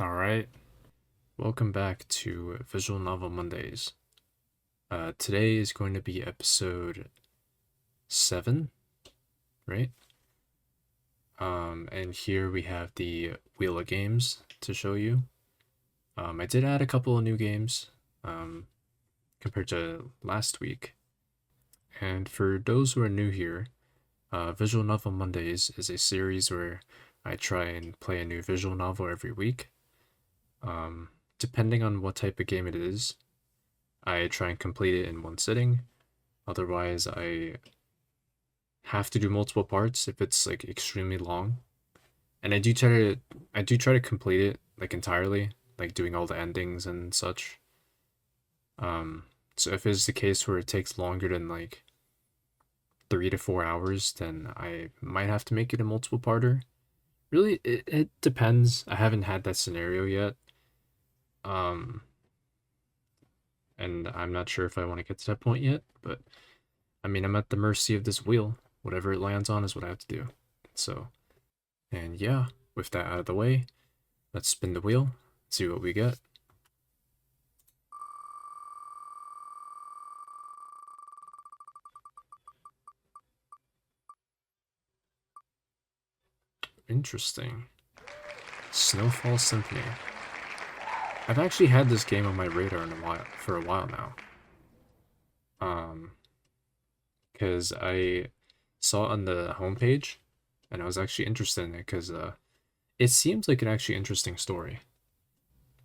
Alright, welcome back to Visual Novel Mondays. Today is going to be episode 7, right? And here we have the Wheel of Games to show you. I did add a couple of new games compared to last week. And for those who are new here, Visual Novel Mondays is a series where I try and play a new visual novel every week. Depending on what type of game it is, I try and complete it in one sitting. Otherwise, I have to do multiple parts if it's like extremely long. And I do try to complete it like entirely, like doing all the endings and such. So if it's the case where it takes longer than like 3 to 4 hours, then I might have to make it a multiple parter. Really, it depends. I haven't had that scenario yet. And I'm not sure if I want to get to that point yet, but I mean, I'm at the mercy of this wheel. Whatever it lands on is what I have to do. So, and yeah, with that out of the way, let's spin the wheel, see what we get. Interesting. Snowfall Symphony. I've actually had this game on my radar for a while now. Because I saw it on the homepage, and I was actually interested in it because it seems like an actually interesting story.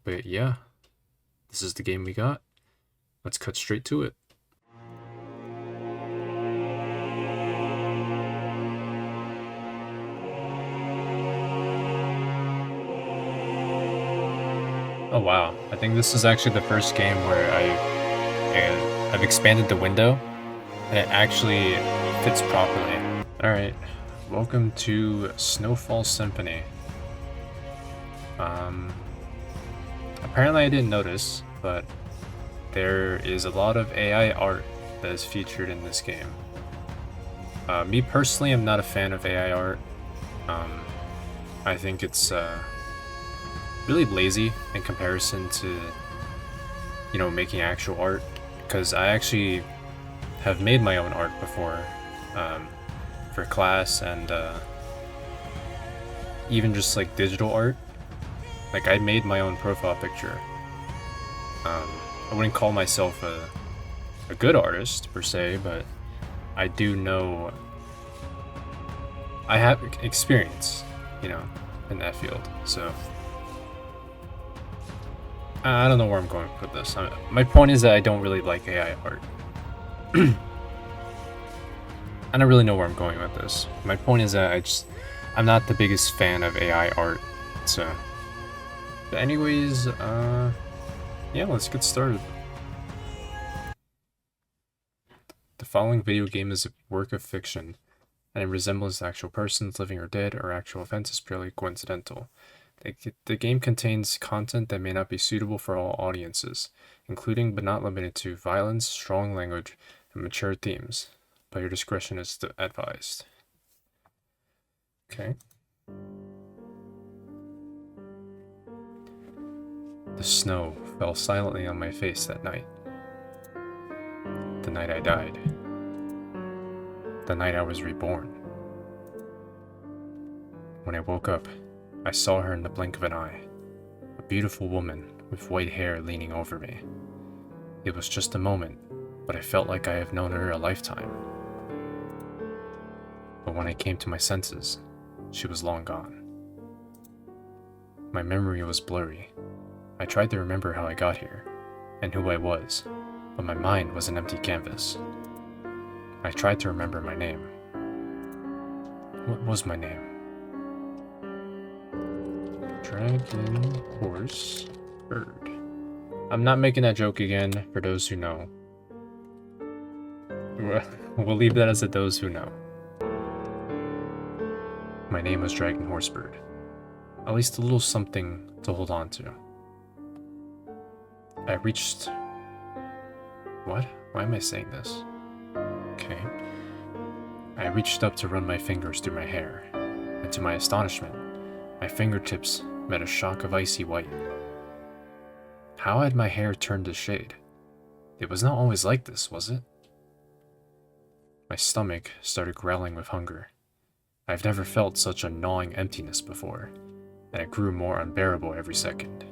But yeah, this is the game we got. Let's cut straight to it. Oh wow, I think this is actually the first game where I've expanded the window and it actually fits properly. Alright, welcome to Snowfall Symphony. Apparently I didn't notice, but there is a lot of AI art that is featured in this game. Me personally, I'm not a fan of AI art. I think it's really lazy in comparison to, you know, making actual art, because I actually have made my own art before for class and even just like digital art. Like I made my own profile picture. I wouldn't call myself a good artist per se, but I do know I have experience, you know, in that field. So I don't know where I'm going with this. My point is that I don't really like AI art. I don't really know where I'm going with this. My point is that I'm not the biggest fan of AI art. So, but anyways, yeah, let's get started. The following video game is a work of fiction, and it resembles actual persons, living or dead, or actual events is purely coincidental. The game contains content that may not be suitable for all audiences, including but not limited to violence, strong language, and mature themes. But your discretion is advised. Okay. The snow fell silently on my face that night. The night I died. The night I was reborn. When I woke up, I saw her in the blink of an eye, a beautiful woman with white hair leaning over me. It was just a moment, but I felt like I have known her a lifetime. But when I came to my senses, she was long gone. My memory was blurry. I tried to remember how I got here, and who I was, but my mind was an empty canvas. I tried to remember my name. What was my name? DragonHorseBird. I'm not making that joke again, for those who know. We'll leave that as a those who know. My name was DragonHorseBird. At least a little something to hold on to. I reached... What? Why am I saying this? Okay. I reached up to run my fingers through my hair, and to my astonishment, my fingertips met a shock of icy white. How had my hair turned this shade? It was not always like this, was it? My stomach started growling with hunger. I've never felt such a gnawing emptiness before, and it grew more unbearable every second.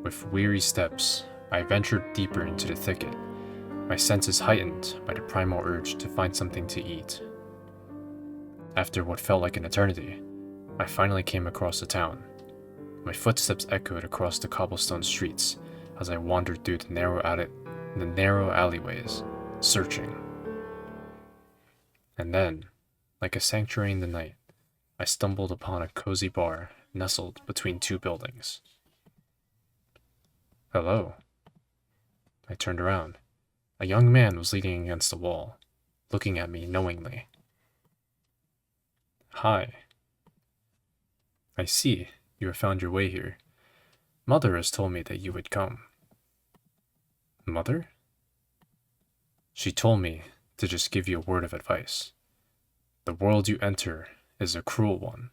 With weary steps, I ventured deeper into the thicket, my senses heightened by the primal urge to find something to eat. After what felt like an eternity, I finally came across the town. My footsteps echoed across the cobblestone streets as I wandered through the narrow alleyways, searching. And then, like a sanctuary in the night, I stumbled upon a cozy bar nestled between two buildings. Hello. I turned around. A young man was leaning against the wall, looking at me knowingly. Hi. I see you have found your way here. Mother has told me that you would come. Mother? She told me to just give you a word of advice. The world you enter is a cruel one.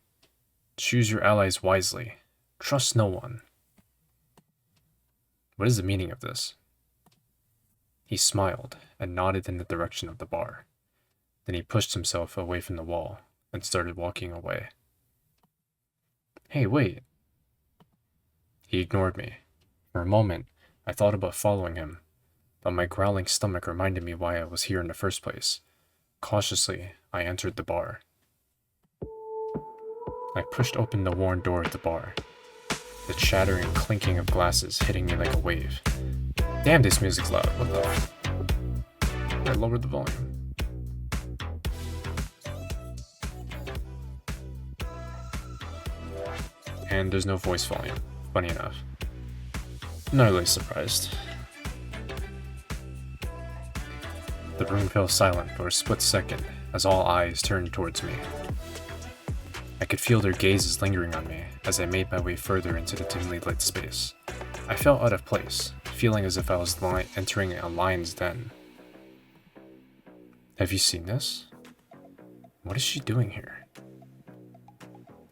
Choose your allies wisely. Trust no one. What is the meaning of this? He smiled and nodded in the direction of the bar. Then he pushed himself away from the wall and started walking away. Hey, wait. He ignored me. For a moment, I thought about following him, but my growling stomach reminded me why I was here in the first place. Cautiously, I entered the bar. I pushed open the worn door of the bar, the chattering clinking of glasses hitting me like a wave. Damn, this music's loud. What the? I lowered the volume. And there's no voice volume, funny enough. I'm not really surprised. The room fell silent for a split second as all eyes turned towards me. I could feel their gazes lingering on me as I made my way further into the dimly lit space. I felt out of place, feeling as if I was entering a lion's den. Have you seen this? What is she doing here?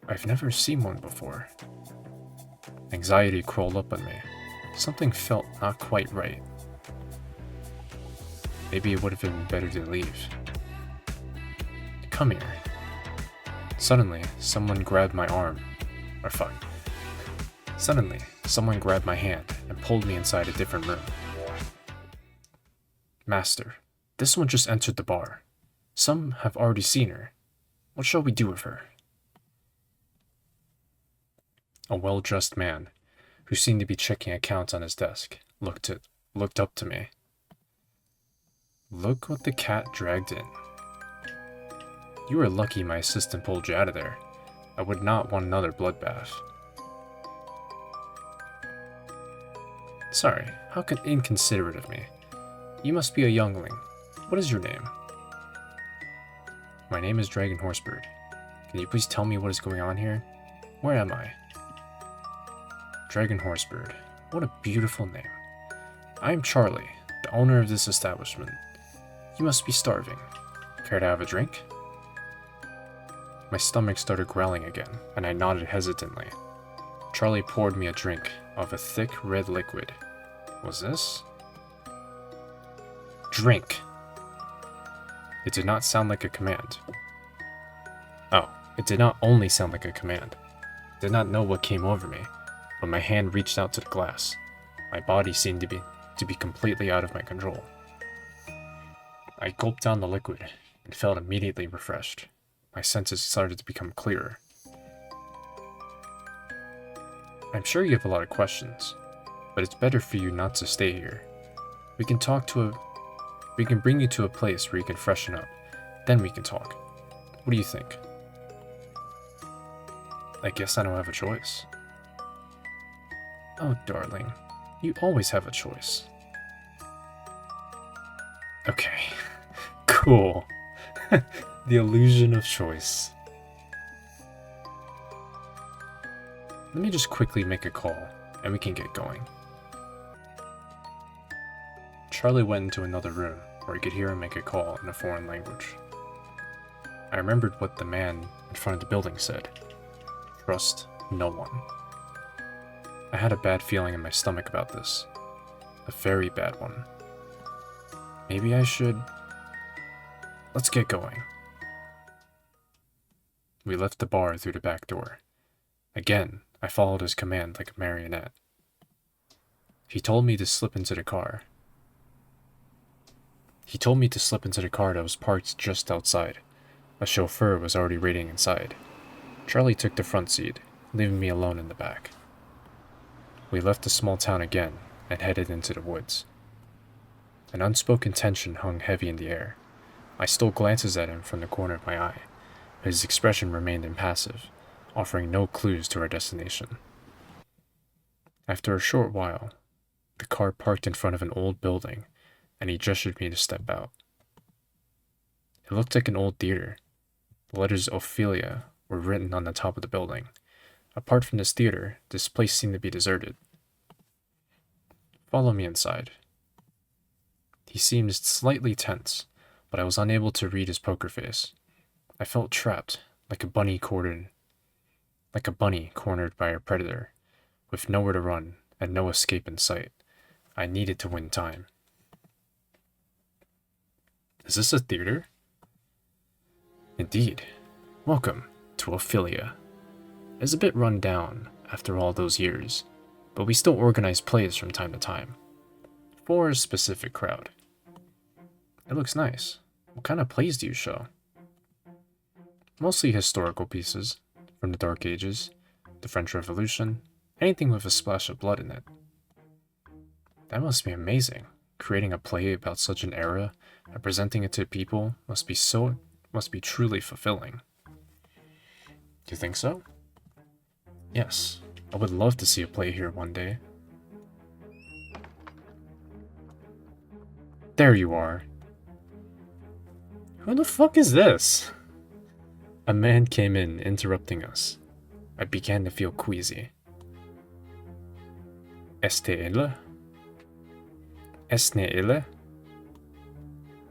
I've never seen one before. Anxiety crawled up on me. Something felt not quite right. Maybe it would have been better to leave. Come here. Suddenly, someone grabbed my arm. Suddenly, someone grabbed my hand and pulled me inside a different room. Master, this one just entered the bar. Some have already seen her. What shall we do with her? A well-dressed man, who seemed to be checking accounts on his desk, looked up to me. Look what the cat dragged in. You were lucky my assistant pulled you out of there. I would not want another bloodbath. Sorry, how inconsiderate of me. You must be a youngling. What is your name? My name is DragonHorseBird. Can you please tell me what is going on here? Where am I? DragonHorseBird. What a beautiful name. I am Charlie, the owner of this establishment. You must be starving. Care to have a drink? My stomach started growling again, and I nodded hesitantly. Charlie poured me a drink of a thick red liquid. Was this? Drink! It did not sound like a command. Oh, it did not only sound like a command. I did not know what came over me, but my hand reached out to the glass. My body seemed to be completely out of my control. I gulped down the liquid and felt immediately refreshed. My senses started to become clearer. I'm sure you have a lot of questions, but it's better for you not to stay here. We can bring you to a place where you can freshen up. Then we can talk. What do you think? I guess I don't have a choice. Oh, darling, you always have a choice. Okay, cool. The illusion of choice. Let me just quickly make a call, and we can get going. Charlie went into another room, where he could hear him make a call in a foreign language. I remembered what the man in front of the building said. Trust No one. I had a bad feeling in my stomach about this. A very bad one. Maybe I should... Let's get going. We left the bar through the back door. Again, I followed his command like a marionette. He told me to slip into the car. That was parked just outside. A chauffeur was already waiting inside. Charlie took the front seat, leaving me alone in the back. We left the small town again and headed into the woods. An unspoken tension hung heavy in the air. I stole glances at him from the corner of my eye, but his expression remained impassive, offering no clues to our destination. After a short while, the car parked in front of an old building, and he gestured me to step out. It looked like an old theater. The letters Ophelia were written on the top of the building. Apart from this theater, this place seemed to be deserted. Follow me inside. He seemed slightly tense, but I was unable to read his poker face. I felt trapped, like a bunny cornered by a predator, with nowhere to run and no escape in sight. I needed to win time. Is this a theater? Indeed. Welcome to Ophelia. It's a bit run down after all those years, but we still organize plays from time to time. For a specific crowd. It looks nice. What kind of plays do you show? Mostly historical pieces, from the Dark Ages, the French Revolution, anything with a splash of blood in it. That must be amazing. Creating a play about such an era and presenting it to people must be truly fulfilling. Do you think so? Yes, I would love to see a play here one day. There you are. Who the fuck is this? A man came in, interrupting us. I began to feel queasy. Este elle? Esne elle?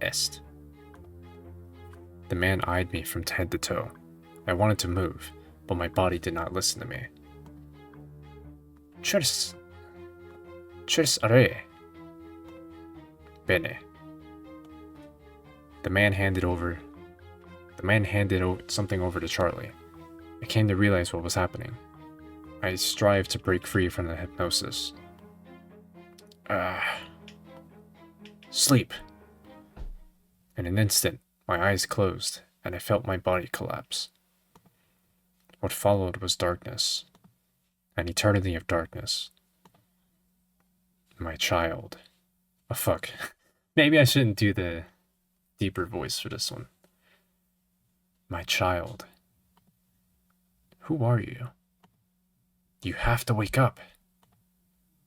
Est. The man eyed me from head to toe. I wanted to move, but my body did not listen to me. Chers are. Bene. The man handed something over to Charlie. I came to realize what was happening. I strived to break free from the hypnosis. Sleep. In an instant, my eyes closed, and I felt my body collapse. What followed was darkness. An eternity of darkness. My child. Oh, fuck. Maybe I shouldn't do the deeper voice for this one. My child. Who are you? You have to wake up.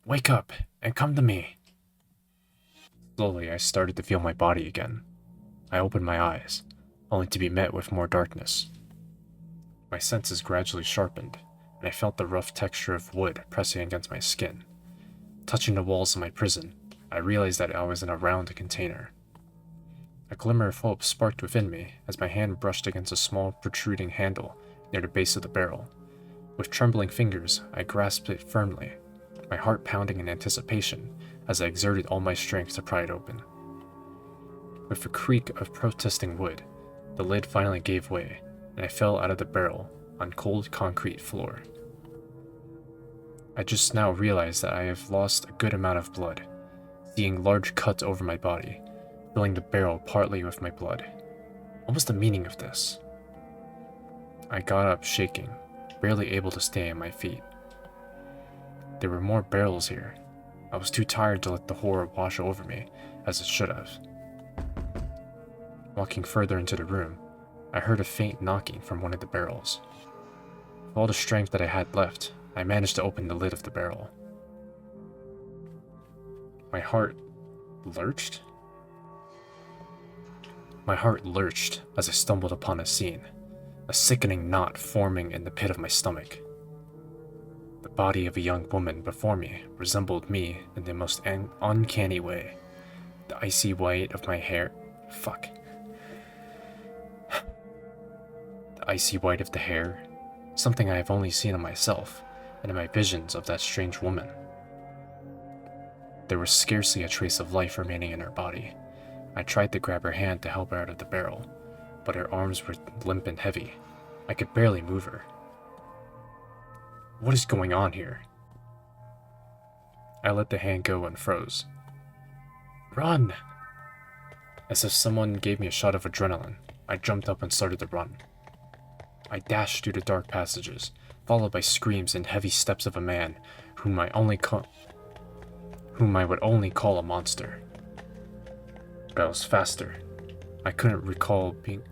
Wake up and come to me. Slowly, I started to feel my body again. I opened my eyes, only to be met with more darkness. My senses gradually sharpened, and I felt the rough texture of wood pressing against my skin. Touching the walls of my prison, I realized that I was in a round container. A glimmer of hope sparked within me as my hand brushed against a small protruding handle near the base of the barrel. With trembling fingers, I grasped it firmly, my heart pounding in anticipation as I exerted all my strength to pry it open. With a creak of protesting wood, the lid finally gave way, and I fell out of the barrel on cold concrete floor. I just now realized that I have lost a good amount of blood, seeing large cuts over my body, filling the barrel partly with my blood. What was the meaning of this? I got up shaking, barely able to stay on my feet. There were more barrels here. I was too tired to let the horror wash over me, as it should have. Walking further into the room, I heard a faint knocking from one of the barrels. With all the strength that I had left, I managed to open the lid of the barrel. My heart lurched as I stumbled upon a scene, a sickening knot forming in the pit of my stomach. The body of a young woman before me resembled me in the most uncanny way. The icy white of my hair... The icy white of the hair, something I have only seen in myself and in my visions of that strange woman. There was scarcely a trace of life remaining in her body. I tried to grab her hand to help her out of the barrel, but her arms were limp and heavy. I could barely move her. What is going on here? I let the hand go and froze. Run! As if someone gave me a shot of adrenaline, I jumped up and started to run. I dashed through the dark passages, followed by screams and heavy steps of a man whom I would only call a monster. But I was faster. I couldn't recall being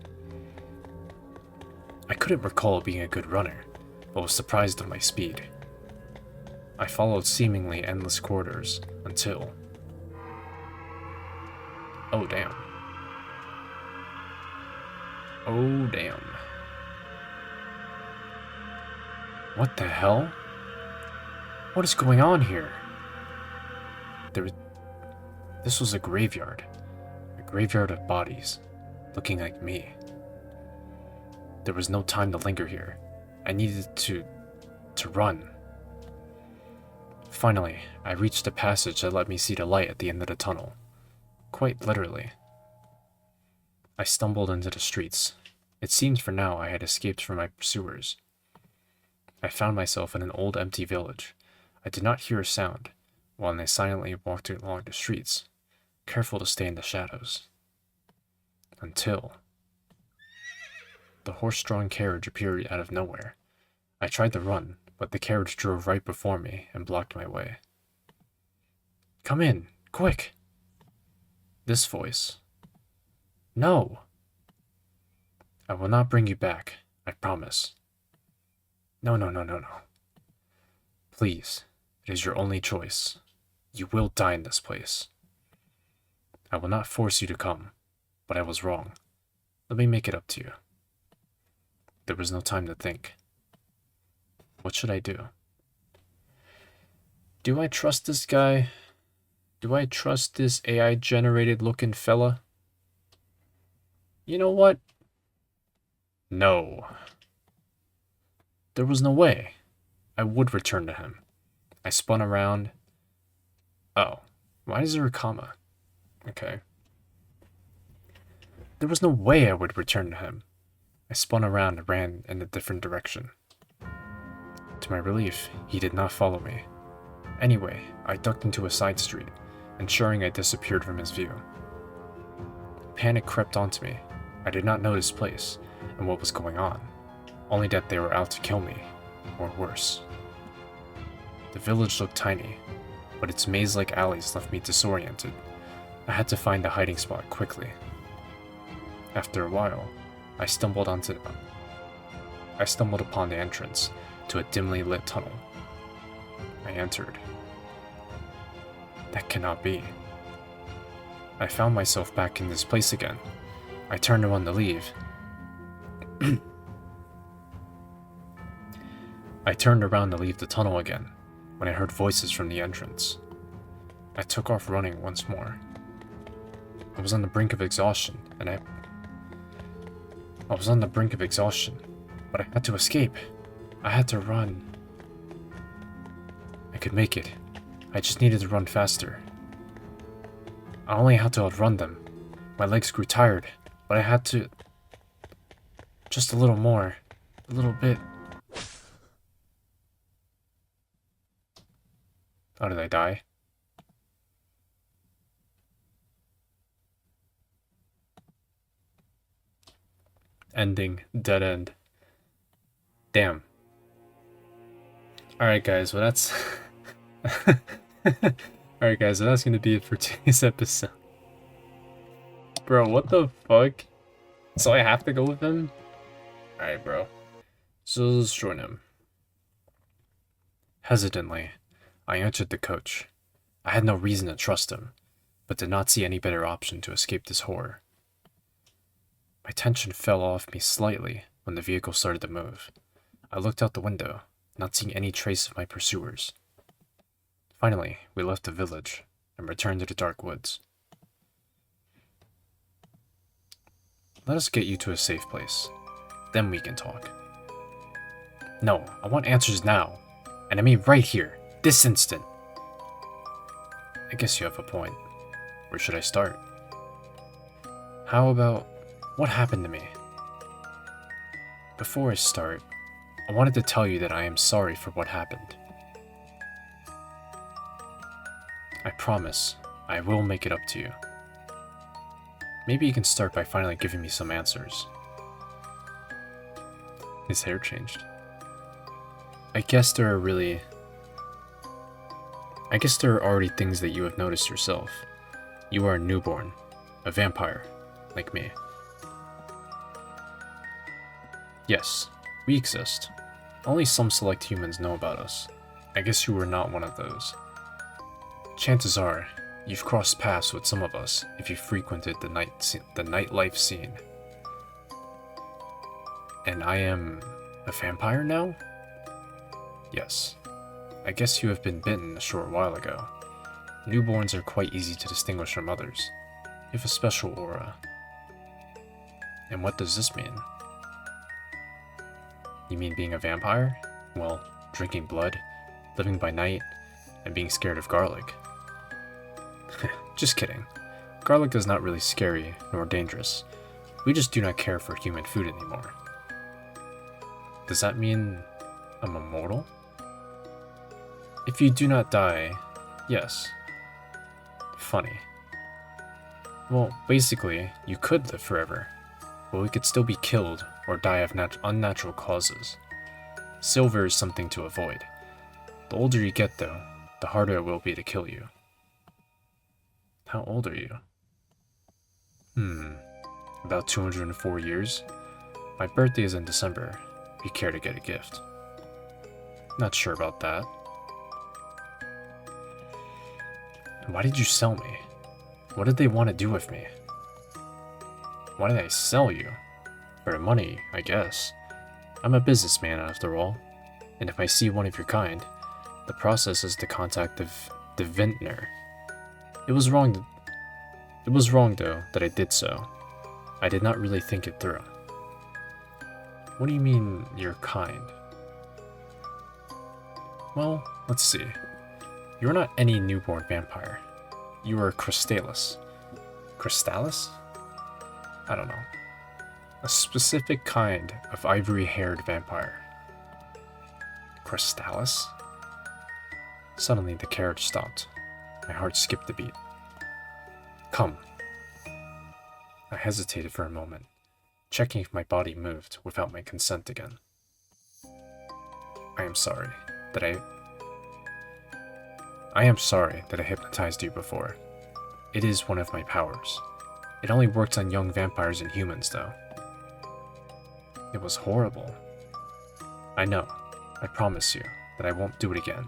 a good runner, but was surprised at my speed. I followed seemingly endless corridors until... Oh damn. Oh damn. What the hell? What is going on here? This was a graveyard. A graveyard of bodies, looking like me. There was no time to linger here. I needed to run. Finally, I reached a passage that let me see the light at the end of the tunnel. Quite literally. I stumbled into the streets. It seemed for now I had escaped from my pursuers. I found myself in an old empty village. I did not hear a sound, while I silently walked along the streets, careful to stay in the shadows. Until... the horse-drawn carriage appeared out of nowhere. I tried to run, but the carriage drove right before me and blocked my way. Come in, quick! This voice. No! I will not bring you back, I promise. No. Please, it is your only choice. You will die in this place. I will not force you to come, but I was wrong. Let me make it up to you. There was no time to think. What should I do? Do I trust this guy? Do I trust this AI-generated looking fella? You know what? No. There was no way. I would return to him. I spun around. Oh, why is there a comma? Okay. There was no way I would return to him. I spun around and ran in a different direction. To my relief, he did not follow me. Anyway, I ducked into a side street, ensuring I disappeared from his view. Panic crept onto me. I did not know this place and what was going on, only that they were out to kill me, or worse. The village looked tiny, but its maze-like alleys left me disoriented. I had to find a hiding spot quickly. After a while, I stumbled upon the entrance to a dimly lit tunnel. I entered. That cannot be. I found myself back in this place again. I turned around to leave. I turned around to leave the tunnel again when I heard voices from the entrance. I took off running once more. I was on the brink of exhaustion, but I had to escape. I had to run. I could make it. I just needed to run faster. I only had to outrun them. My legs grew tired, but I had to... just a little more. A little bit. Oh, did I die? Ending. Dead end. Damn. Alright guys, well that's... Alright guys, so that's gonna be it for today's episode. Bro, what the fuck? So I have to go with him? Alright bro. So let's join him. Hesitantly, I entered the coach. I had no reason to trust him, but did not see any better option to escape this horror. My tension fell off me slightly when the vehicle started to move. I looked out the window, not seeing any trace of my pursuers. Finally, we left the village and returned to the dark woods. Let us get you to a safe place. Then we can talk. No, I want answers now. And I mean right here, this instant. I guess you have a point. Where should I start? How about what happened to me? Before I start, I wanted to tell you that I am sorry for what happened. I promise I will make it up to you. Maybe you can start by finally giving me some answers. His hair changed. I guess there are already things that you have noticed yourself. You are a newborn, a vampire, like me. Yes, we exist. Only some select humans know about us. I guess you were not one of those. Chances are, you've crossed paths with some of us if you frequented the nightlife scene. And I am a vampire now? Yes. I guess you have been bitten a short while ago. Newborns are quite easy to distinguish from others. You have a special aura. And what does this mean? You mean being a vampire? Well, drinking blood, living by night, and being scared of garlic. Just kidding. Garlic is not really scary nor dangerous. We just do not care for human food anymore. Does that mean I'm immortal? If you do not die, yes. Funny. Well, basically, you could live forever, but we could still be killed or die of unnatural causes. Silver is something to avoid. The older you get, though, the harder it will be to kill you. How old are you? About 204 years. My birthday is in December. If you care to get a gift. Not sure about that. Why did you sell me? What did they want to do with me? Why did I sell you? For money, I guess. I'm a businessman after all, and if I see one of your kind, the process is to contact the vintner. It was wrong though that I did so. I did not really think it through. What do you mean, you're kind? Well, let's see. You're not any newborn vampire. You are Crustallus. Crustallus? I don't know. A specific kind of ivory-haired vampire. Crustallus? Suddenly the carriage stopped. My heart skipped a beat. Come. I hesitated for a moment, checking if my body moved without my consent again. I am sorry that I hypnotized you before. It is one of my powers. It only works on young vampires and humans, though. It was horrible. I know. I promise you that I won't do it again.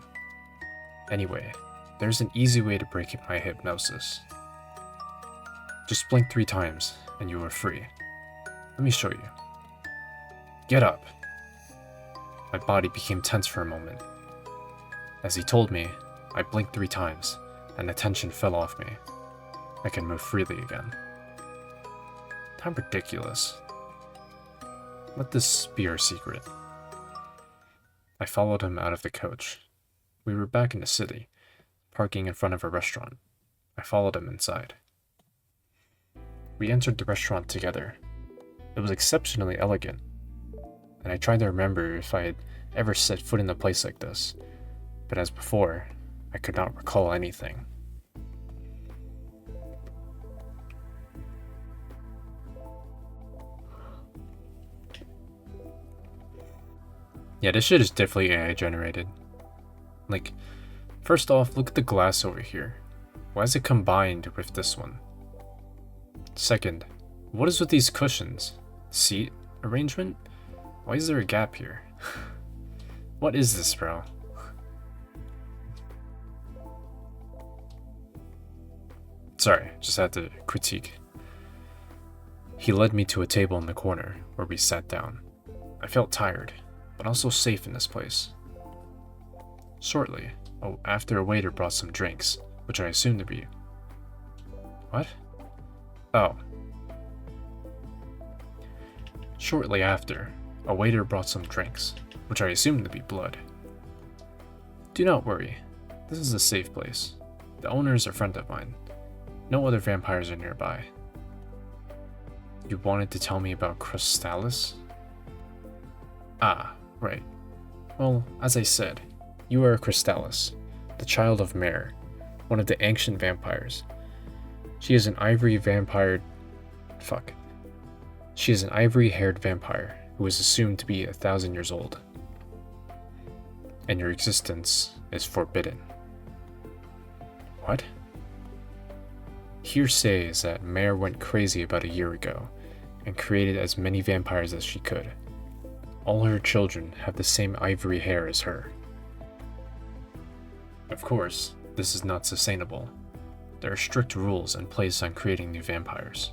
Anyway, there's an easy way to break my hypnosis. Just blink 3 times, and you are free. Let me show you. Get up. My body became tense for a moment. As he told me, I blinked 3 times, and the tension fell off me. I can move freely again. How ridiculous. Let this be our secret. I followed him out of the coach. We were back in the city, parking in front of a restaurant. I followed him inside. We entered the restaurant together. It was exceptionally elegant, and I tried to remember if I had ever set foot in a place like this, but as before, I could not recall anything. Yeah, this shit is definitely AI generated. Like, first off, look at the glass over here. Why is it combined with this one? Second, what is with these cushions? Seat arrangement? Why is there a gap here? What is this, bro? Sorry, just had to critique. He led me to a table in the corner where we sat down. I felt tired, but also safe in this place. Shortly, after a waiter brought some drinks, which I assumed to be... What? Oh. Shortly after, A waiter brought some drinks, which I assumed to be blood. Do not worry. This is a safe place. The owner is a friend of mine. No other vampires are nearby. You wanted to tell me about Crustallus? Ah, right. Well, as I said, you are Crustallus, the child of Mare, one of the ancient vampires. She is an ivory-haired vampire who is assumed to be 1,000 years old. And your existence is forbidden. What? Hearsay is that Mare went crazy about a year ago and created as many vampires as she could. All her children have the same ivory hair as her. Of course, this is not sustainable. There are strict rules in place on creating new vampires.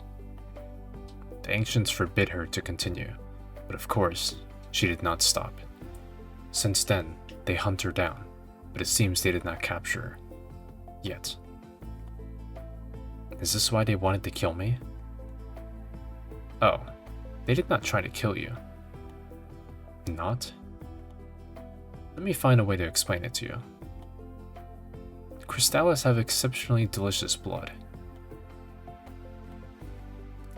The ancients forbid her to continue, but of course, she did not stop. Since then, they hunt her down, but it seems they did not capture her. Yet. Is this why they wanted to kill me? Oh, they did not try to kill you. Not? Let me find a way to explain it to you. Crustallus have exceptionally delicious blood.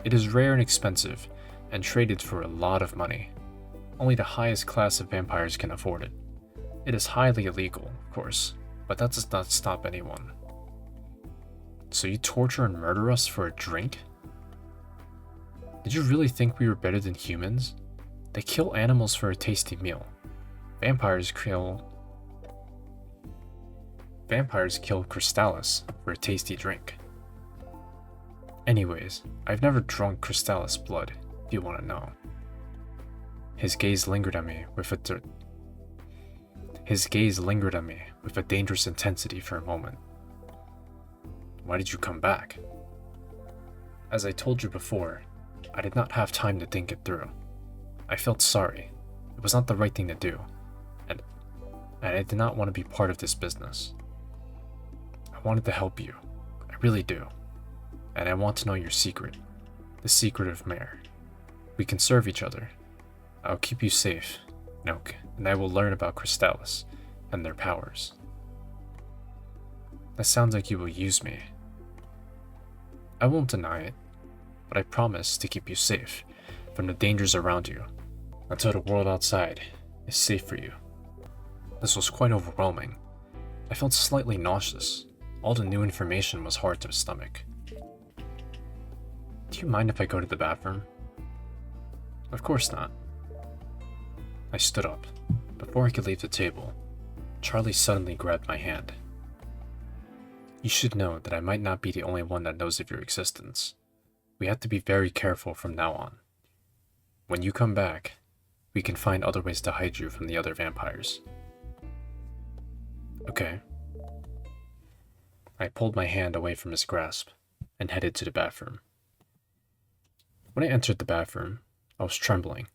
It is rare and expensive, and traded for a lot of money. Only the highest class of vampires can afford it. It is highly illegal, of course, but that does not stop anyone. So you torture and murder us for a drink? Did you really think we were better than humans? They kill animals for a tasty meal. Vampires kill Crustallus for a tasty drink. Anyways, I've never drunk Crustallus blood, if you want to know. His gaze lingered at me with a dangerous intensity for a moment. Why did you come back? As I told you before, I did not have time to think it through. I felt sorry. It was not the right thing to do, and I did not want to be part of this business. I wanted to help you. I really do. And I want to know your secret. The secret of Mare. We can serve each other. I'll keep you safe, Noak, and I will learn about Crustallus and their powers. That sounds like you will use me. I won't deny it, but I promise to keep you safe from the dangers around you until the world outside is safe for you. This was quite overwhelming. I felt slightly nauseous. All the new information was hard to stomach. Do you mind if I go to the bathroom? Of course not. I stood up. Before I could leave the table, Charlie suddenly grabbed my hand. You should know that I might not be the only one that knows of your existence. We have to be very careful from now on. When you come back, we can find other ways to hide you from the other vampires. Okay. I pulled my hand away from his grasp and headed to the bathroom. When I entered the bathroom, I was trembling.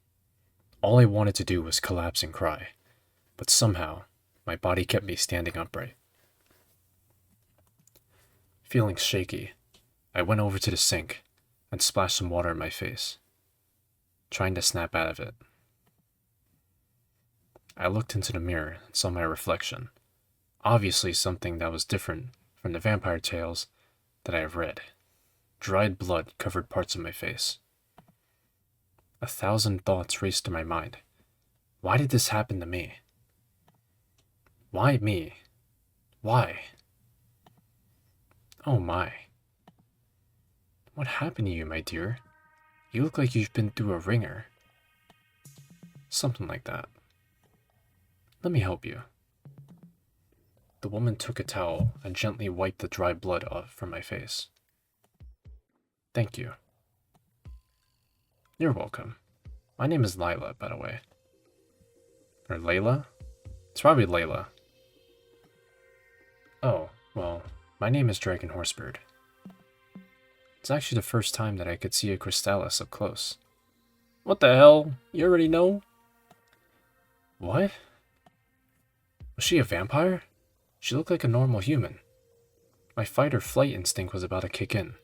All I wanted to do was collapse and cry, but somehow my body kept me standing upright. Feeling shaky, I went over to the sink and splashed some water in my face, trying to snap out of it. I looked into the mirror and saw my reflection, obviously something that was different from the vampire tales that I have read. Dried blood covered parts of my face. 1,000 thoughts raced through my mind. Why did this happen to me? Why me? Why? Oh my. What happened to you, my dear? You look like you've been through a ringer. Something like that. Let me help you. The woman took a towel and gently wiped the dry blood off from my face. Thank you. You're welcome. My name is Lila, by the way. Or Layla? It's probably Layla. Oh, well, my name is DragonHorseBird. It's actually the first time that I could see a Crustallus up close. What the hell? You already know? What? Was she a vampire? She looked like a normal human. My fight or flight instinct was about to kick in.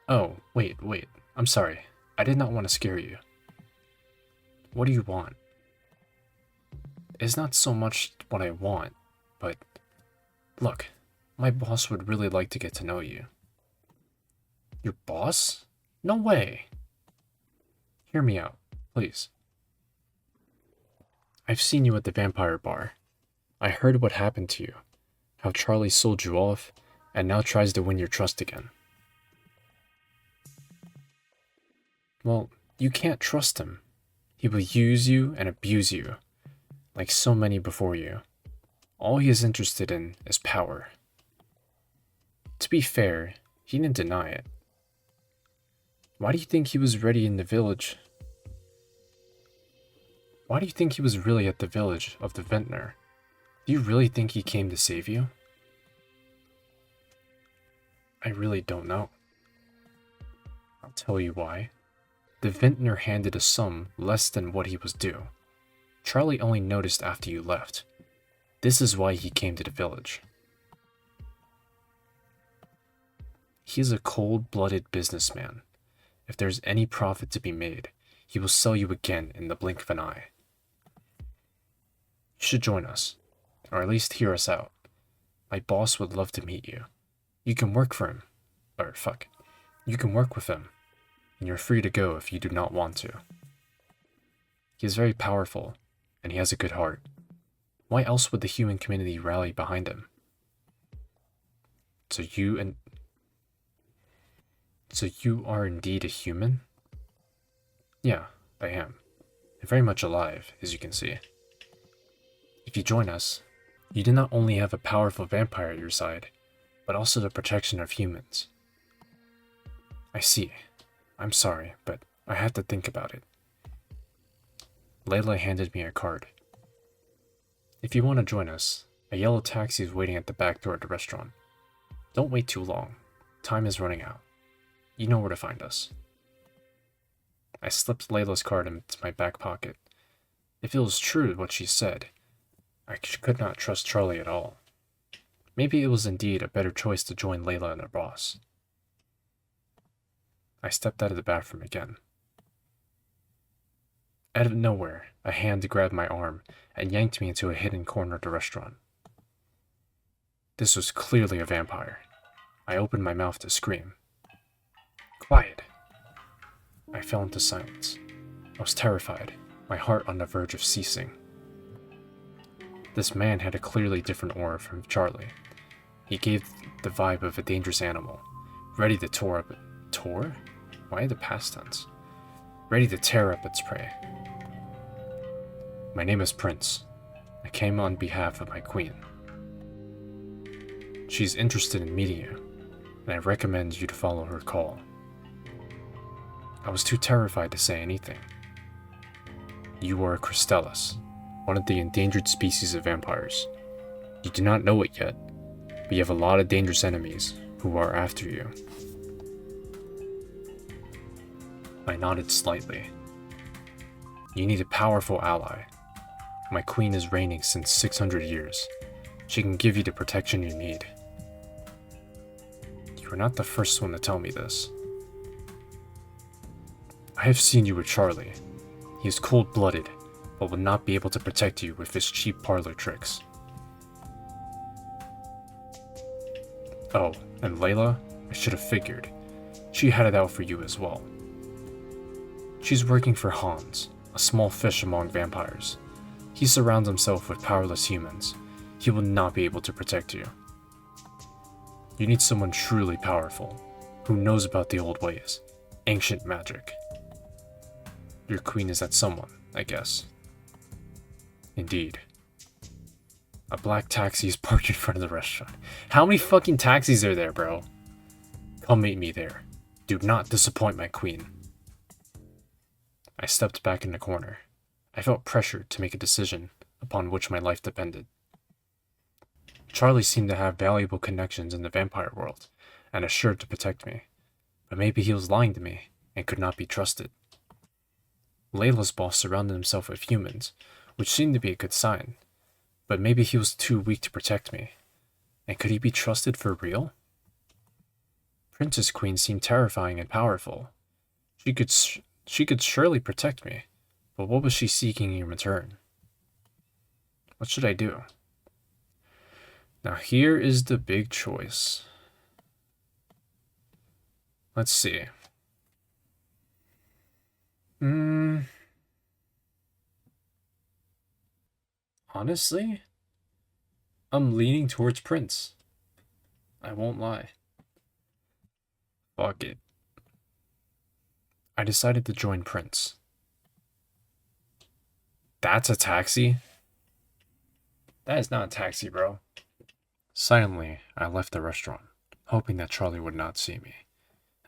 Oh, wait. I'm sorry. I did not want to scare you. What do you want? It's not so much what I want, but look, my boss would really like to get to know you. Your boss? No way. Hear me out, please. I've seen you at the vampire bar. I heard what happened to you, how Charlie sold you off, and now tries to win your trust again. Well, you can't trust him. He will use you and abuse you, like so many before you. All he is interested in is power. To be fair, he didn't deny it. Why do you think he was ready in the village? Why do you think he was really at the village of the Vintner? Do you really think he came to save you? I really don't know. I'll tell you why. The Vintner handed a sum less than what he was due. Charlie only noticed after you left. This is why he came to the village. He is a cold-blooded businessman. If there's any profit to be made, he will sell you again in the blink of an eye. You should join us, or at least hear us out. My boss would love to meet you. You can work for him. You can work with him, and you're free to go if you do not want to. He is very powerful, and he has a good heart. Why else would the human community rally behind him? So you are indeed a human? Yeah, I am. And very much alive, as you can see. If you join us, you do not only have a powerful vampire at your side, but also the protection of humans. I see. I'm sorry, but I had to think about it. Layla handed me a card. If you want to join us, a yellow taxi is waiting at the back door of the restaurant. Don't wait too long. Time is running out. You know where to find us. I slipped Layla's card into my back pocket. If it was true what she said, I could not trust Charlie at all. Maybe it was indeed a better choice to join Layla and her boss. I stepped out of the bathroom again. Out of nowhere, a hand grabbed my arm and yanked me into a hidden corner of the restaurant. This was clearly a vampire. I opened my mouth to scream. Quiet! I fell into silence. I was terrified, my heart on the verge of ceasing. This man had a clearly different aura from Charlie. He gave the vibe of a dangerous animal, ready to tear up Why the past tense? Ready to tear up its prey. My name is Prince. I came on behalf of my queen. She's interested in meeting you, and I recommend you to follow her call. I was too terrified to say anything. You are a Crustallus, one of the endangered species of vampires. You do not know it yet, but you have a lot of dangerous enemies who are after you. I nodded slightly. You need a powerful ally. My queen is reigning since 600 years. She can give you the protection you need. You are not the first one to tell me this. I have seen you with Charlie. He is cold-blooded, but will not be able to protect you with his cheap parlor tricks. Oh, and Layla? I should have figured. She had it out for you as well. She's working for Hans, a small fish among vampires. He surrounds himself with powerless humans. He will not be able to protect you. You need someone truly powerful, who knows about the old ways, ancient magic. Your queen is that someone, I guess. Indeed. A black taxi is parked in front of the restaurant. How many fucking taxis are there, bro? Come meet me there. Do not disappoint my queen. I stepped back in the corner. I felt pressured to make a decision upon which my life depended. Charlie seemed to have valuable connections in the vampire world, and assured to protect me. But maybe he was lying to me, and could not be trusted. Layla's boss surrounded himself with humans, which seemed to be a good sign. But maybe he was too weak to protect me. And could he be trusted for real? Princess Queen seemed terrifying and powerful. She could surely protect me, But what was she seeking in return? What should I do? Now here is the big choice. Let's see. Honestly, I'm leaning towards Prince. I won't lie. Fuck it. I decided to join Prince. That's a taxi? That is not a taxi, bro. Silently, I left the restaurant, hoping that Charlie would not see me.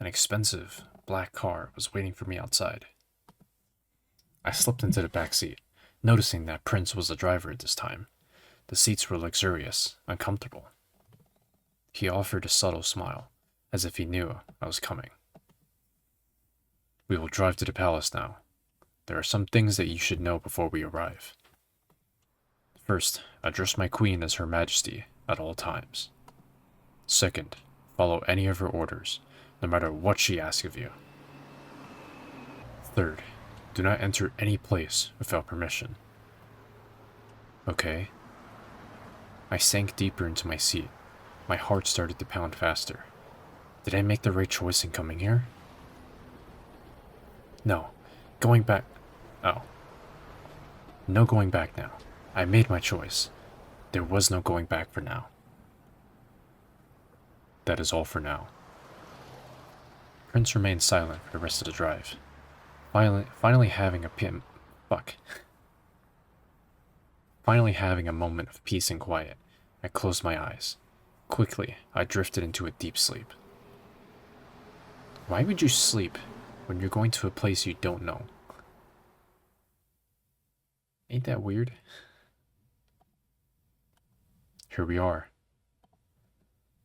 An expensive, black car was waiting for me outside. I slipped into the back seat, noticing that Prince was the driver at this time. The seats were luxurious, uncomfortable. He offered a subtle smile, as if he knew I was coming. We will drive to the palace now. There are some things that you should know before we arrive. First, address my queen as Her Majesty at all times. Second, follow any of her orders, no matter what she asks of you. Third, do not enter any place without permission. Okay? I sank deeper into my seat. My heart started to pound faster. Did I make the right choice in coming here? No. Going back. Oh. No going back now. I made my choice. There was no going back for now. That is all for now. Prince remained silent for the rest of the drive. Finally having a moment of peace and quiet, I closed my eyes. Quickly, I drifted into a deep sleep. Why would you sleep when you're going to a place you don't know? Ain't that weird? Here we are.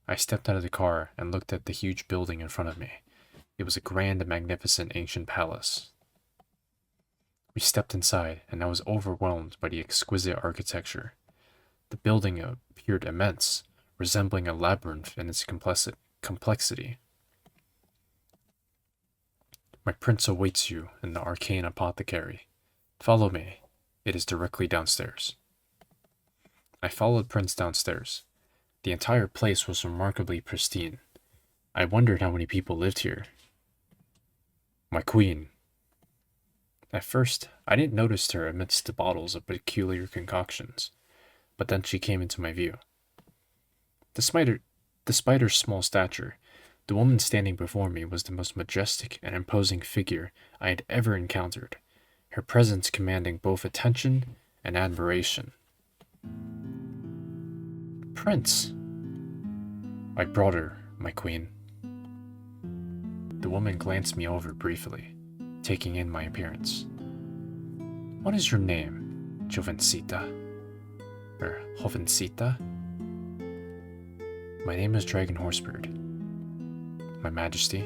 I stepped out of the car and looked at the huge building in front of me. It was a grand and magnificent ancient palace. We stepped inside, and I was overwhelmed by the exquisite architecture. The building appeared immense, resembling a labyrinth in its complexity. My prince awaits you in the arcane apothecary. Follow me. It is directly downstairs. I followed Prince downstairs. The entire place was remarkably pristine. I wondered how many people lived here. My queen. At first, I didn't notice her amidst the bottles of peculiar concoctions, but then she came into my view. Despite her small stature, the woman standing before me was the most majestic and imposing figure I had ever encountered, her presence commanding both attention and admiration. Prince! I brought her, my queen. The woman glanced me over briefly, taking in my appearance. What is your name, Jovencita? Or Jovencita? My name is DragonHorseBird. My Majesty.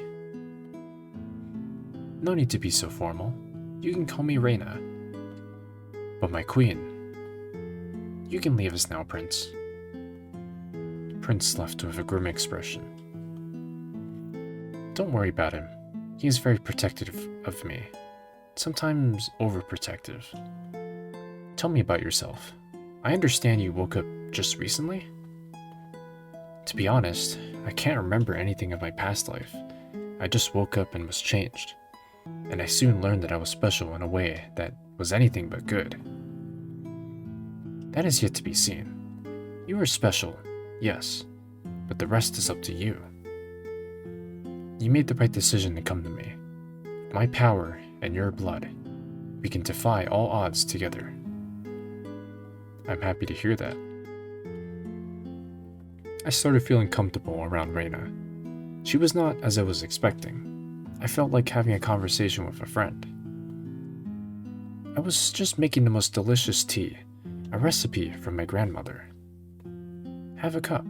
No need to be so formal. You can call me Reina. But my queen. You can leave us now, Prince. Prince left with a grim expression. Don't worry about him. He is very protective of me. Sometimes overprotective. Tell me about yourself. I understand you woke up just recently? To be honest, I can't remember anything of my past life. I just woke up and was changed. And I soon learned that I was special in a way that was anything but good. That is yet to be seen. You are special, yes, but the rest is up to you. You made the right decision to come to me. My power and your blood, we can defy all odds together. I'm happy to hear that. I started feeling comfortable around Reina. She was not as I was expecting. I felt like having a conversation with a friend. I was just making the most delicious tea, a recipe from my grandmother. Have a cup.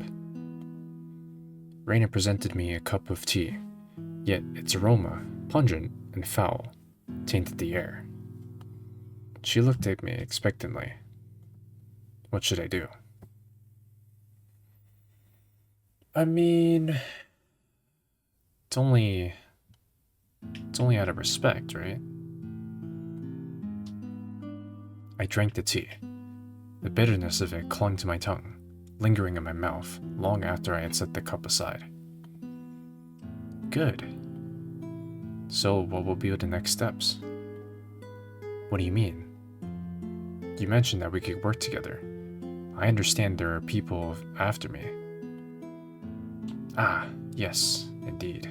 Reina presented me a cup of tea, yet its aroma, pungent and foul, tainted the air. She looked at me expectantly. What should I do? I mean, it's only out of respect, right? I drank the tea. The bitterness of it clung to my tongue, lingering in my mouth long after I had set the cup aside. Good. So, what will be the next steps? What do you mean? You mentioned that we could work together. I understand there are people after me. Ah, yes, indeed.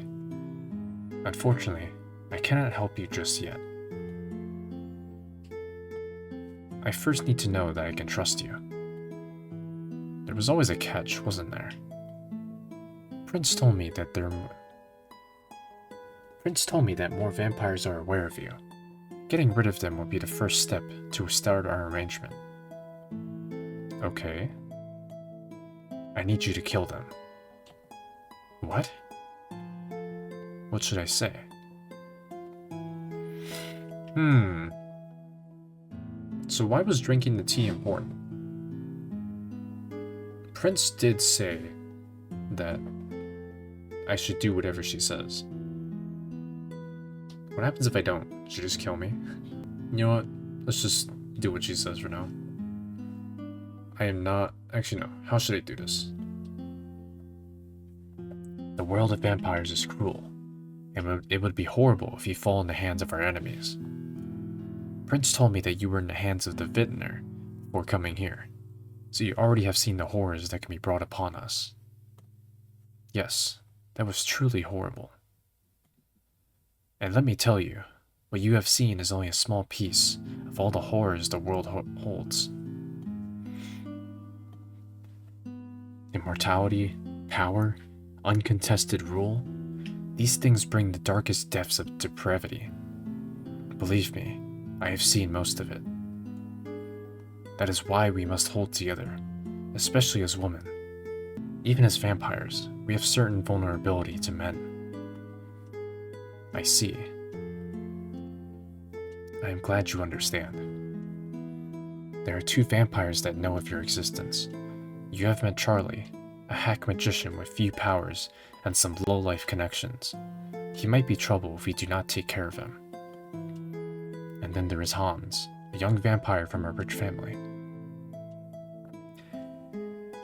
Unfortunately, I cannot help you just yet. I first need to know that I can trust you. There was always a catch, wasn't there? Prince told me that more vampires are aware of you. Getting rid of them will be the first step to start our arrangement. Okay. I need you to kill them. What? What should I say? So why was drinking the tea important? Prince did say that I should do whatever she says. What happens if I don't? She just kill me? You know what? Let's just do what she says for now. I am not... Actually, no. How should I do this? The world of vampires is cruel. It would be horrible if you fall in the hands of our enemies. Prince told me that you were in the hands of the Vintner before coming here, so you already have seen the horrors that can be brought upon us. Yes, that was truly horrible. And let me tell you, what you have seen is only a small piece of all the horrors the world holds. Immortality, power, uncontested rule, these things bring the darkest depths of depravity. Believe me, I have seen most of it. That is why we must hold together, especially as women. Even as vampires, we have certain vulnerability to men. I see. I am glad you understand. There are two vampires that know of your existence. You have met Charlie, a hack magician with few powers and some low-life connections. He might be trouble if we do not take care of him. And then there is Hans, a young vampire from a rich family.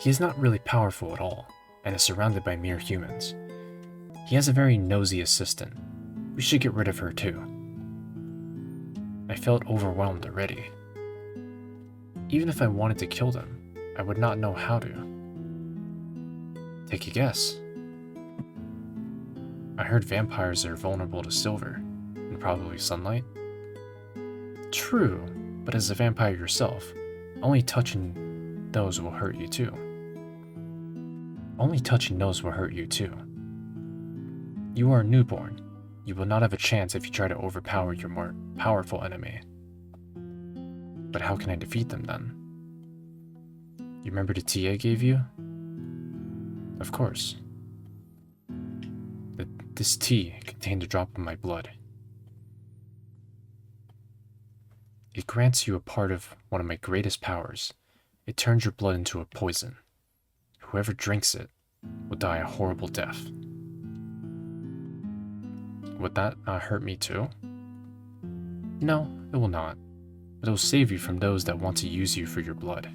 He is not really powerful at all, and is surrounded by mere humans. He has a very nosy assistant. We should get rid of her too. I felt overwhelmed already. Even if I wanted to kill them, I would not know how to. Take a guess. I heard vampires are vulnerable to silver, and probably sunlight. True, but as a vampire yourself, only touching those will hurt you too. Only touching those will hurt you too. You are a newborn. You will not have a chance if you try to overpower your more powerful enemy. But how can I defeat them then? You remember the tea I gave you? Of course. This tea contained a drop of my blood. It grants you a part of one of my greatest powers. It turns your blood into a poison. Whoever drinks it will die a horrible death. Would that not hurt me too? No, it will not. But it will save you from those that want to use you for your blood.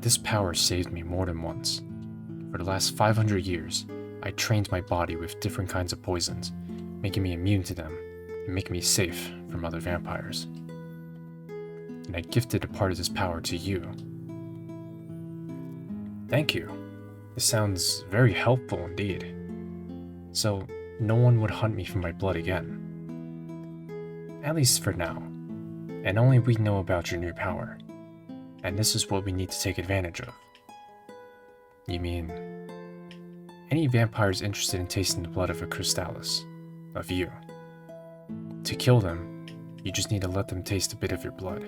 This power saved me more than once. For the last 500 years, I trained my body with different kinds of poisons, making me immune to them and making me safe from other vampires. And I gifted a part of this power to you. Thank you. This sounds very helpful indeed. So, no one would hunt me for my blood again. At least for now. And only we know about your new power. And this is what we need to take advantage of. You mean, any vampires interested in tasting the blood of a Crustallus, of you. To kill them, you just need to let them taste a bit of your blood.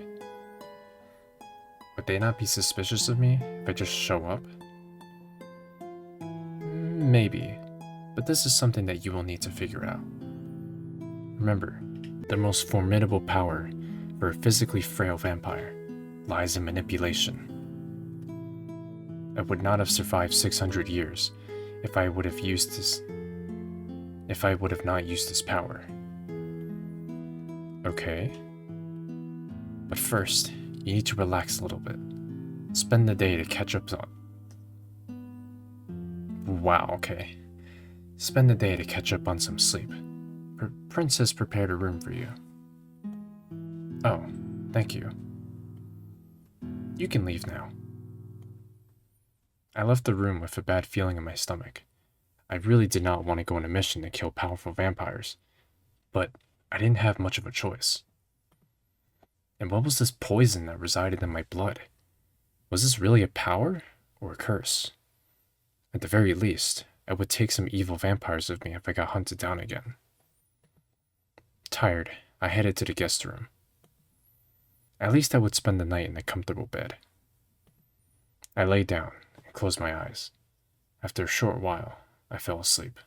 Would they not be suspicious of me if I just show up? Maybe, but this is something that you will need to figure out. Remember, the most formidable power for a physically frail vampire lies in manipulation. I would not have survived 600 years if I would have not used this power. Okay. But first, you need to relax a little bit. Spend the day to catch up on... Wow, okay. Spend the day to catch up on some sleep. Prince has prepared a room for you. Oh, thank you. You can leave now. I left the room with a bad feeling in my stomach. I really did not want to go on a mission to kill powerful vampires, but I didn't have much of a choice. And what was this poison that resided in my blood? Was this really a power or a curse? At the very least, I would take some evil vampires with me if I got hunted down again. Tired, I headed to the guest room. At least I would spend the night in a comfortable bed. I lay down and closed my eyes. After a short while, I fell asleep.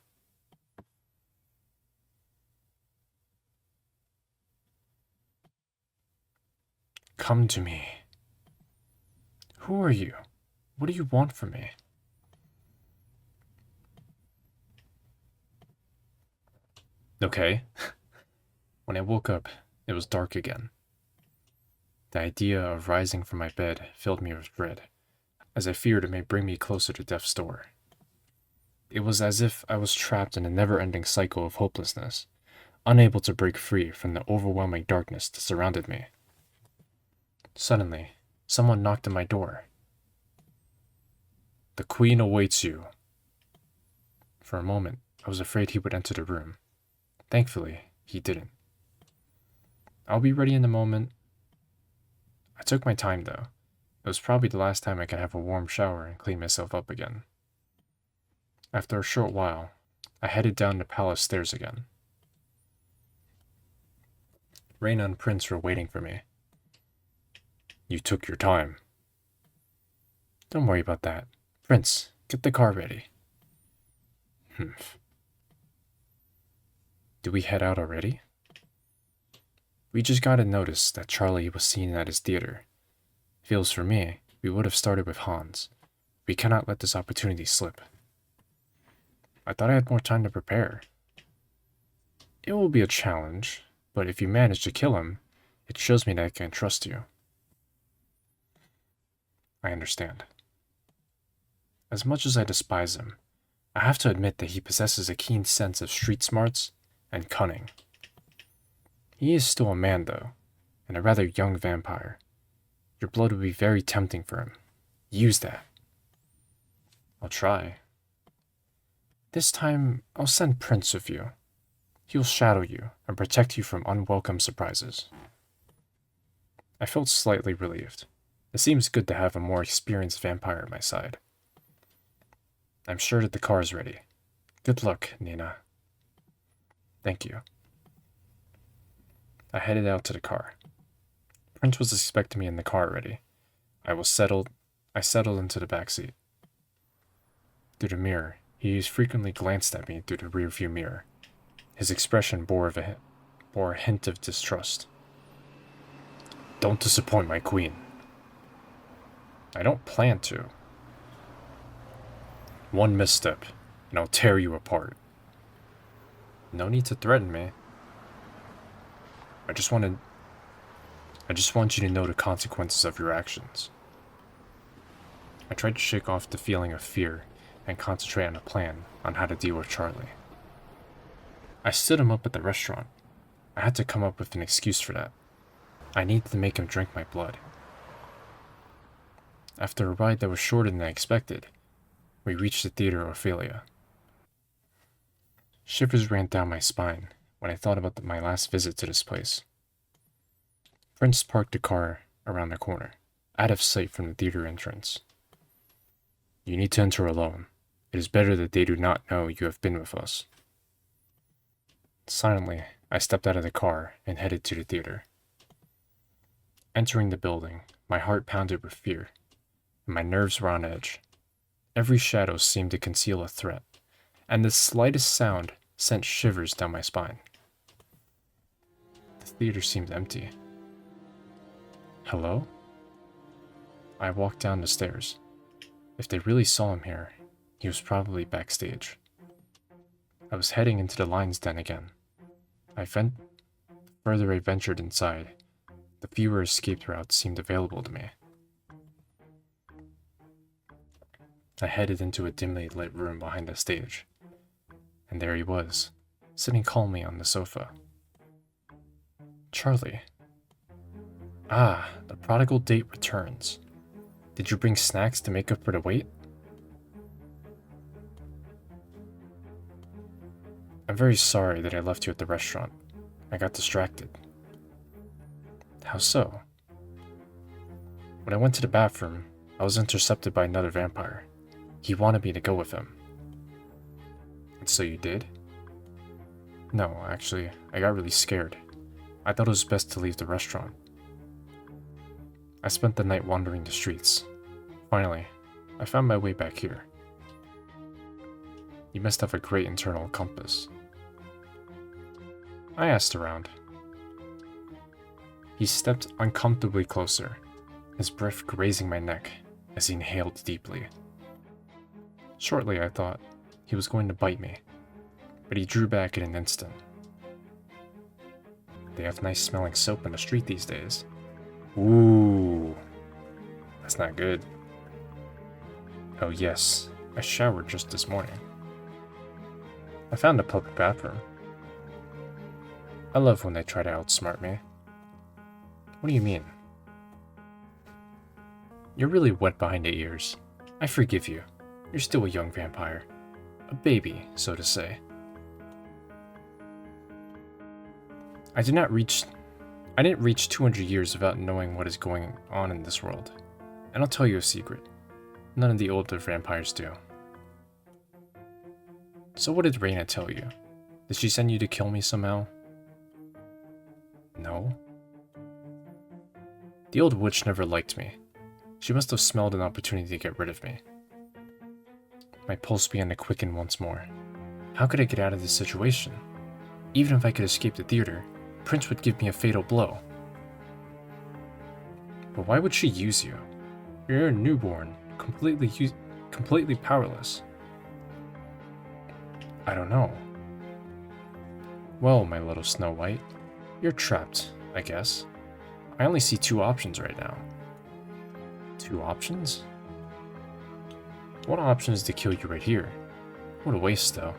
Come to me. Who are you? What do you want from me? Okay. When I woke up, it was dark again. The idea of rising from my bed filled me with dread, as I feared it may bring me closer to death's door. It was as if I was trapped in a never-ending cycle of hopelessness, unable to break free from the overwhelming darkness that surrounded me. Suddenly, someone knocked on my door. The Queen awaits you. For a moment, I was afraid he would enter the room. Thankfully, he didn't. I'll be ready in a moment. I took my time, though. It was probably the last time I could have a warm shower and clean myself up again. After a short while, I headed down the palace stairs again. Reina and Prince were waiting for me. You took your time. Don't worry about that. Prince, get the car ready. Humph. Do we head out already? We just got a notice that Charlie was seen at his theater. Feels for me, we would have started with Hans. We cannot let this opportunity slip. I thought I had more time to prepare. It will be a challenge, but if you manage to kill him, it shows me that I can trust you. I understand. As much as I despise him, I have to admit that he possesses a keen sense of street smarts and cunning. He is still a man, though, and a rather young vampire. Your blood would be very tempting for him. Use that. I'll try. This time, I'll send Prince with you. He'll shadow you and protect you from unwelcome surprises. I felt slightly relieved. It seems good to have a more experienced vampire at my side. I'm sure that the car is ready. Good luck, Nina. Thank you. I headed out to the car. Prince was expecting me in the car already. I settled into the back seat. Through the mirror, he frequently glanced at me through the rearview mirror. His expression bore a hint of distrust. Don't disappoint my queen. I don't plan to. One misstep, and I'll tear you apart. No need to threaten me. I just want you to know the consequences of your actions. I tried to shake off the feeling of fear and concentrate on a plan on how to deal with Charlie. I stood him up at the restaurant. I had to come up with an excuse for that. I needed to make him drink my blood. After a ride that was shorter than I expected, we reached the theater Ophelia. Shivers ran down my spine when I thought about my last visit to this place. Prince parked the car around the corner, out of sight from the theater entrance. You need to enter alone. It is better that they do not know you have been with us. Silently, I stepped out of the car and headed to the theater. Entering the building, my heart pounded with fear, and my nerves were on edge. Every shadow seemed to conceal a threat, and the slightest sound sent shivers down my spine. The theater seemed empty. Hello? I walked down the stairs. If they really saw him here, he was probably backstage. I was heading into the lion's den again. Further I ventured inside, The fewer escape routes seemed available to me. I headed into a dimly lit room behind the stage, and there he was, sitting calmly on the sofa. Charlie. Ah, the prodigal date returns. Did you bring snacks to make up for the wait? I'm very sorry that I left you at the restaurant. I got distracted. How so? When I went to the bathroom, I was intercepted by another vampire. He wanted me to go with him. And so you did? No, actually, I got really scared. I thought it was best to leave the restaurant. I spent the night wandering the streets. Finally, I found my way back here. You must have a great internal compass. I asked around. He stepped uncomfortably closer, his breath grazing my neck as he inhaled deeply. Shortly, I thought he was going to bite me, but he drew back in an instant. They have nice smelling soap in the street these days. Ooh, that's not good. Oh yes, I showered just this morning. I found a public bathroom. I love when they try to outsmart me. What do you mean? You're really wet behind the ears. I forgive you. You're still a young vampire. A baby, so to say. I didn't reach 200 years without knowing what is going on in this world. And I'll tell you a secret. None of the older vampires do. So what did Reina tell you? Did she send you to kill me somehow? No. The old witch never liked me. She must have smelled an opportunity to get rid of me. My pulse began to quicken once more. How could I get out of this situation? Even if I could escape the theater, Prince would give me a fatal blow. But why would she use you? You're a newborn, completely powerless. I don't know. Well, my little Snow White, you're trapped, I guess. I only see two options right now. Two options? One option is to kill you right here. What a waste, though.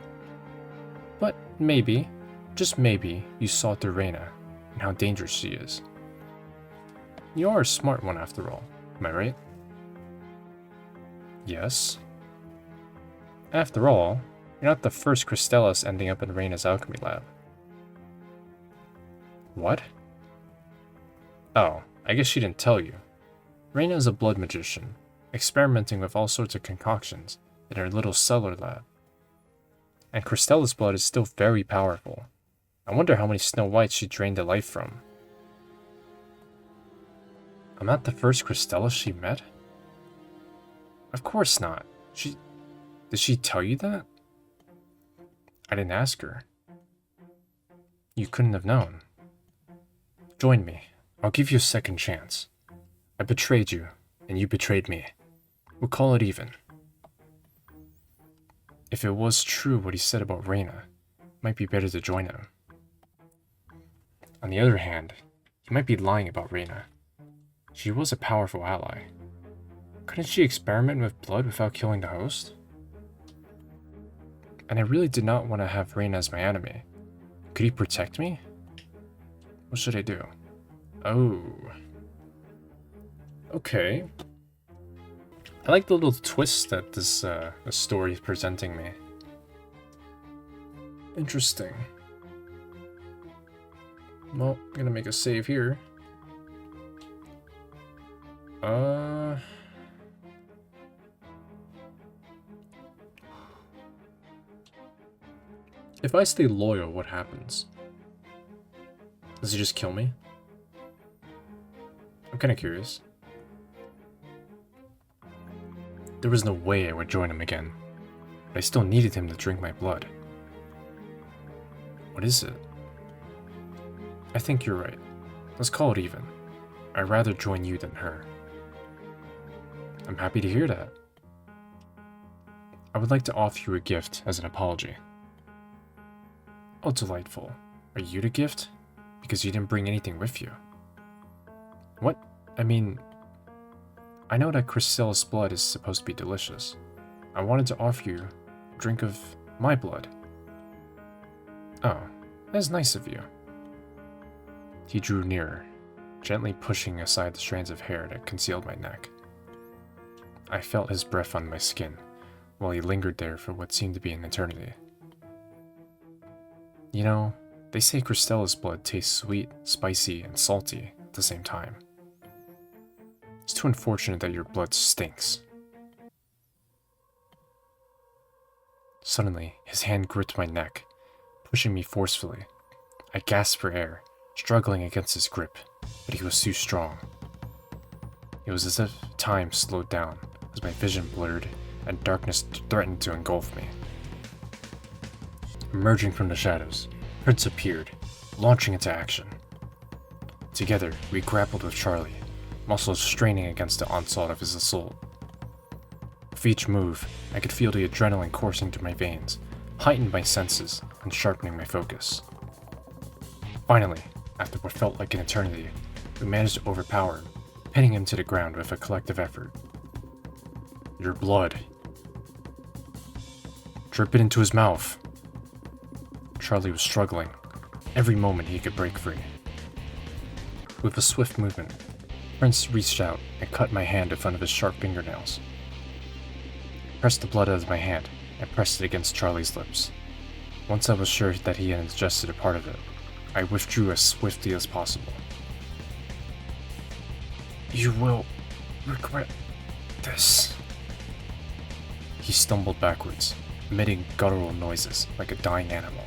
But maybe, just maybe, you saw through Reina and how dangerous she is. You are a smart one after all, am I right? Yes. After all, you're not the first Crustallus ending up in Reina's alchemy lab. What? Oh, I guess she didn't tell you. Reina is a blood magician, experimenting with all sorts of concoctions in her little cellar lab. And Crustallus blood is still very powerful. I wonder how many Snow Whites she drained the life from. I'm not the first Crustallus she met? Of course not. Did she tell you that? I didn't ask her. You couldn't have known. Join me. I'll give you a second chance. I betrayed you, and you betrayed me. We'll call it even. If it was true what he said about Reina, it might be better to join him. On the other hand, he might be lying about Reina. She was a powerful ally. Couldn't she experiment with blood without killing the host? And I really did not want to have Reina as my enemy. Could he protect me? What should I do? Oh. Okay. I like the little twist that this story is presenting me. Interesting. Well, I'm gonna make a save here. If I stay loyal, what happens? Does he just kill me? I'm kinda curious. There was no way I would join him again, but I still needed him to drink my blood. What is it? I think you're right. Let's call it even. I'd rather join you than her. I'm happy to hear that. I would like to offer you a gift as an apology. Oh, delightful. Are you the gift? Because you didn't bring anything with you. What? I mean, I know that Crustallus blood is supposed to be delicious. I wanted to offer you a drink of my blood. Oh, that's nice of you. He drew nearer, gently pushing aside the strands of hair that concealed my neck. I felt his breath on my skin, while he lingered there for what seemed to be an eternity. You know, they say Crustallus blood tastes sweet, spicy, and salty at the same time. It's too unfortunate that your blood stinks. Suddenly, his hand gripped my neck, pushing me forcefully. I gasped for air, struggling against his grip, but he was too strong. It was as if time slowed down, as my vision blurred and darkness threatened to engulf me. Emerging from the shadows, Prince appeared, launching into action. Together, we grappled with Charlie, muscles straining against the onslaught of his assault. With each move, I could feel the adrenaline coursing through my veins, heightened my senses and sharpening my focus. Finally, after what felt like an eternity, we managed to overpower him, pinning him to the ground with a collective effort. Your blood. Drip it into his mouth. Charlie was struggling. Every moment he could break free. With a swift movement, Prince reached out and cut my hand in front of his sharp fingernails. I pressed the blood out of my hand and pressed it against Charlie's lips. Once I was sure that he had ingested a part of it, I withdrew as swiftly as possible. You will regret this. He stumbled backwards, emitting guttural noises like a dying animal.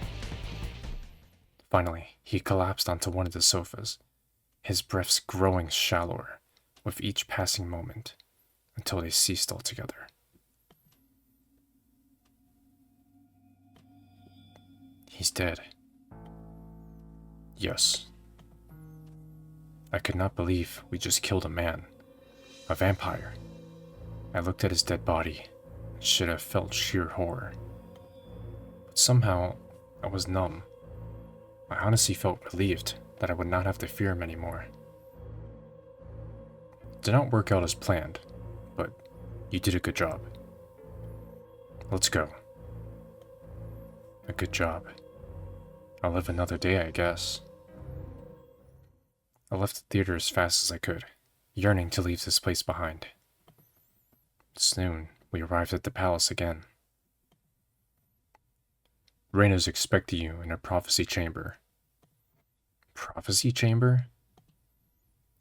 Finally, he collapsed onto one of the sofas, his breaths growing shallower with each passing moment until they ceased altogether. He's dead. Yes. I could not believe we just killed a man. A vampire. I looked at his dead body and should have felt sheer horror. But somehow, I was numb. I honestly felt relieved that I would not have to fear him anymore. It did not work out as planned, but you did a good job. Let's go. A good job. I'll live another day, I guess. I left the theater as fast as I could, yearning to leave this place behind. Soon, we arrived at the palace again. Reina's expecting you in a prophecy chamber. Prophecy chamber?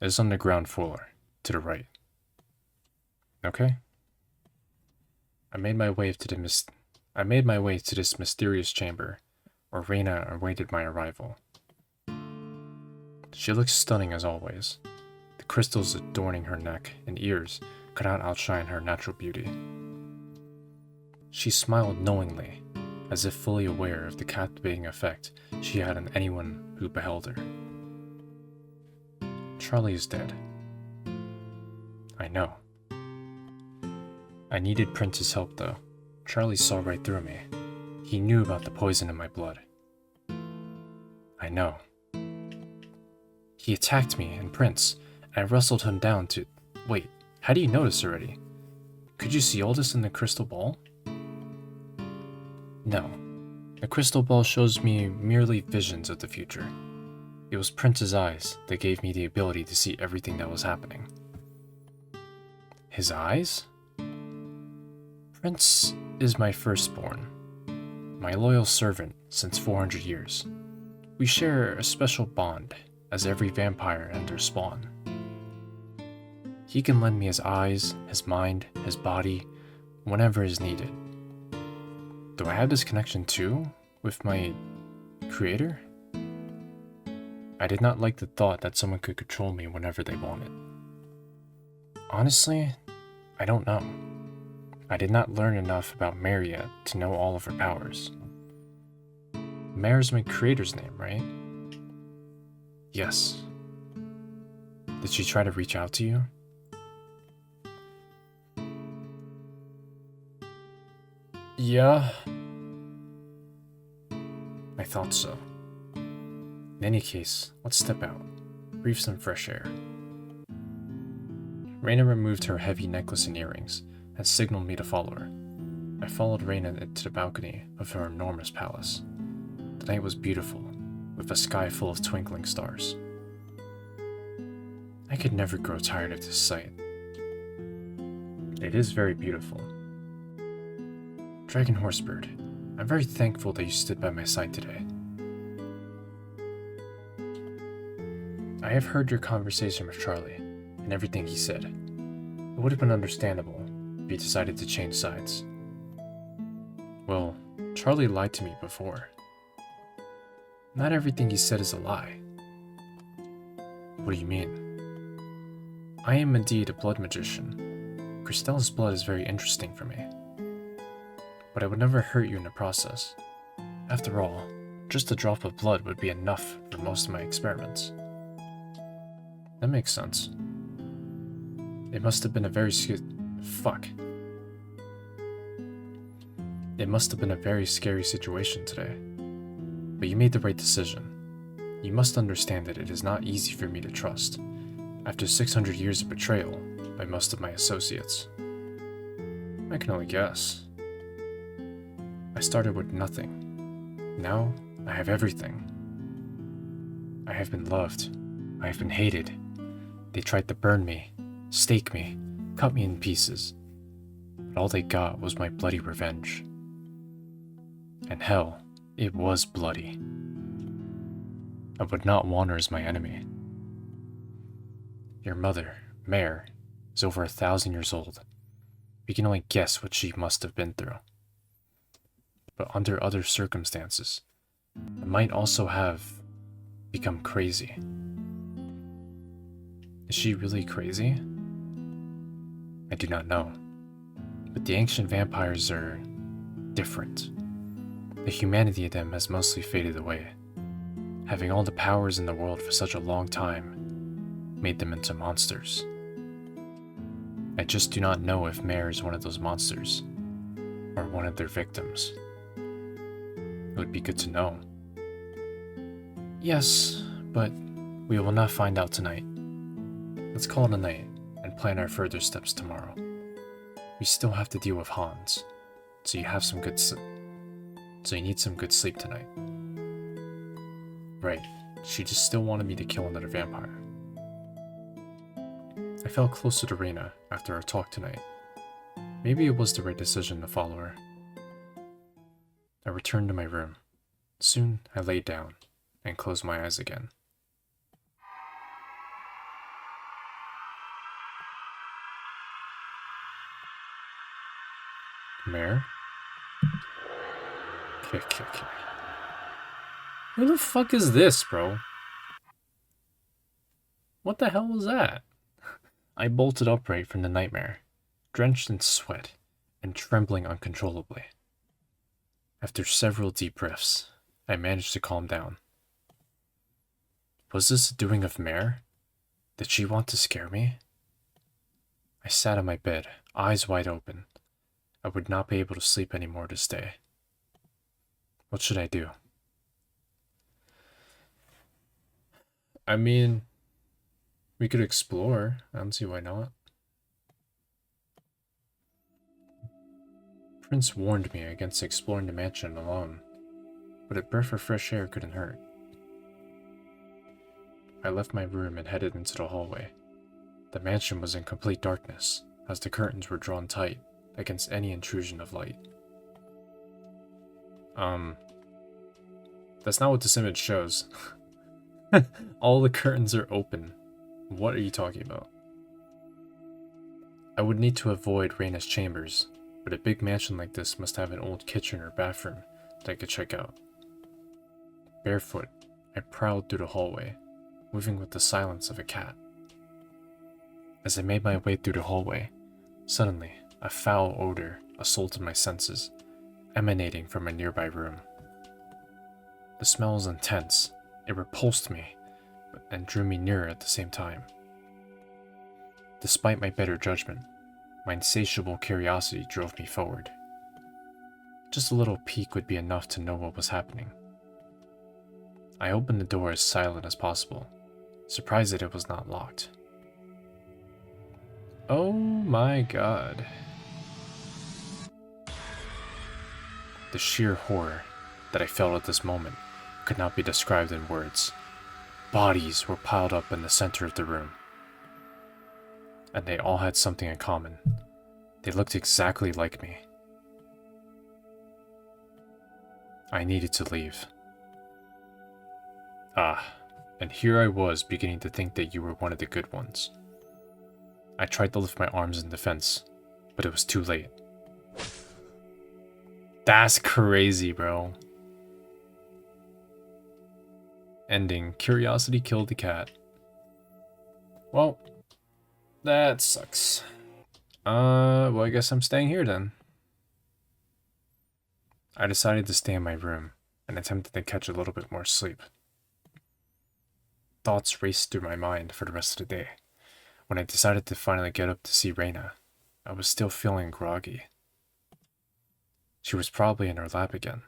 It is on the ground floor, to the right. Okay. I made my way to this mysterious chamber, where Reina awaited my arrival. She looks stunning as always. The crystals adorning her neck and ears could not outshine her natural beauty. She smiled knowingly, as if fully aware of the captivating effect she had on anyone who beheld her. Charlie is dead. I know. I needed Prince's help though. Charlie saw right through me. He knew about the poison in my blood. I know. He attacked me and Prince, and I wrestled him down to... Wait, how do you know this already? Could you see all this in the crystal ball? No. The crystal ball shows me merely visions of the future. It was Prince's eyes that gave me the ability to see everything that was happening. His eyes? Prince is my firstborn, my loyal servant since 400 years. We share a special bond, as every vampire and their spawn. He can lend me his eyes, his mind, his body, whenever is needed. Do I have this connection too, with my creator? I did not like the thought that someone could control me whenever they wanted. Honestly, I don't know. I did not learn enough about Mare yet to know all of her powers. Mare's my creator's name, right? Yes. Did she try to reach out to you? Yeah. I thought so. In any case, let's step out, breathe some fresh air. Reyna removed her heavy necklace and earrings and signaled me to follow her. I followed Reyna to the balcony of her enormous palace. The night was beautiful, with a sky full of twinkling stars. I could never grow tired of this sight. It is very beautiful. DragonHorseBird, I'm very thankful that you stood by my side today. I have heard your conversation with Charlie, and everything he said. It would have been understandable if you decided to change sides. Well, Charlie lied to me before. Not everything he said is a lie. What do you mean? I am indeed a blood magician. Crustallus' blood is very interesting for me. But I would never hurt you in the process. After all, just a drop of blood would be enough for most of my experiments. That makes sense. It must have been a very It must have been a very scary situation today. But you made the right decision. You must understand that it is not easy for me to trust, after 600 years of betrayal by most of my associates. I can only guess. I started with nothing. Now, I have everything. I have been loved. I have been hated. They tried to burn me, stake me, cut me in pieces. But all they got was my bloody revenge. And hell, it was bloody. I would not want her as my enemy. Your mother, Mare, is over 1,000 years old. We can only guess what she must have been through. But under other circumstances, I might also have become crazy. Is she really crazy? I do not know. But the ancient vampires are different. The humanity of them has mostly faded away. Having all the powers in the world for such a long time made them into monsters. I just do not know if Mare is one of those monsters, or one of their victims. It would be good to know. Yes, but we will not find out tonight. Let's call it a night and plan our further steps tomorrow. We still have to deal with Hans, so you need some good sleep tonight. Right, she just still wanted me to kill another vampire. I felt closer to Reyna after our talk tonight. Maybe it was the right decision to follow her. I returned to my room. Soon I lay down and closed my eyes again. Mare? Okay. Who the fuck is this, bro? What the hell was that? I bolted upright from the nightmare, drenched in sweat and trembling uncontrollably. After several deep breaths, I managed to calm down. Was this the doing of Mare? Did she want to scare me? I sat on my bed, eyes wide open. I would not be able to sleep anymore this day. What should I do? I mean, we could explore. I don't see why not. Prince warned me against exploring the mansion alone, but a breath of fresh air couldn't hurt. I left my room and headed into the hallway. The mansion was in complete darkness, as the curtains were drawn tight against any intrusion of light. That's not what this image shows. All the curtains are open. What are you talking about? I would need to avoid Reyna's chambers, but a big mansion like this must have an old kitchen or bathroom that I could check out. Barefoot, I prowled through the hallway, moving with the silence of a cat. As I made my way through the hallway, suddenly a foul odor assaulted my senses, emanating from a nearby room. The smell was intense. It repulsed me, and drew me nearer at the same time. Despite my better judgment, my insatiable curiosity drove me forward. Just a little peek would be enough to know what was happening. I opened the door as silent as possible, surprised that it was not locked. Oh my god. The sheer horror that I felt at this moment could not be described in words. Bodies were piled up in the center of the room, and they all had something in common. They looked exactly like me. I needed to leave. Ah, and here I was beginning to think that you were one of the good ones. I tried to lift my arms in defense, but it was too late. That's crazy, bro. Ending. Curiosity killed the cat. Well, that sucks. Well, I guess I'm staying here then. I decided to stay in my room and attempted to catch a little bit more sleep. Thoughts raced through my mind for the rest of the day. When I decided to finally get up to see Reina, I was still feeling groggy. She was probably in her lap again.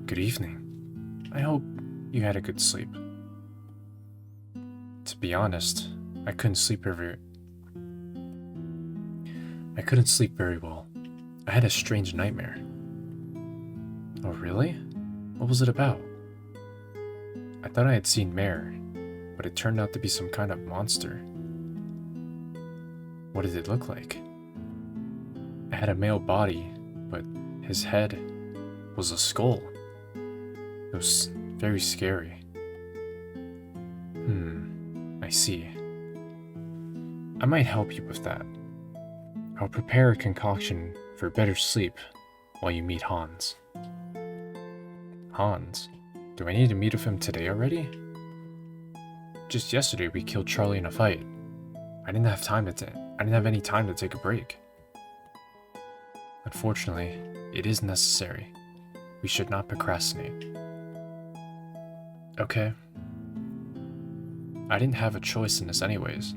Good evening. I hope you had a good sleep. To be honest, I couldn't sleep very well. I had a strange nightmare. Oh really? What was it about? I thought I had seen Mare, but it turned out to be some kind of monster. What did it look like? It had a male body, but his head was a skull. It was very scary. I see. I might help you with that. I'll prepare a concoction for better sleep while you meet Hans. Hans? Do I need to meet with him today already? Just yesterday we killed Charlie in a fight. I didn't have any time to take a break. Unfortunately, it is necessary. We should not procrastinate. Okay. I didn't have a choice in this anyways.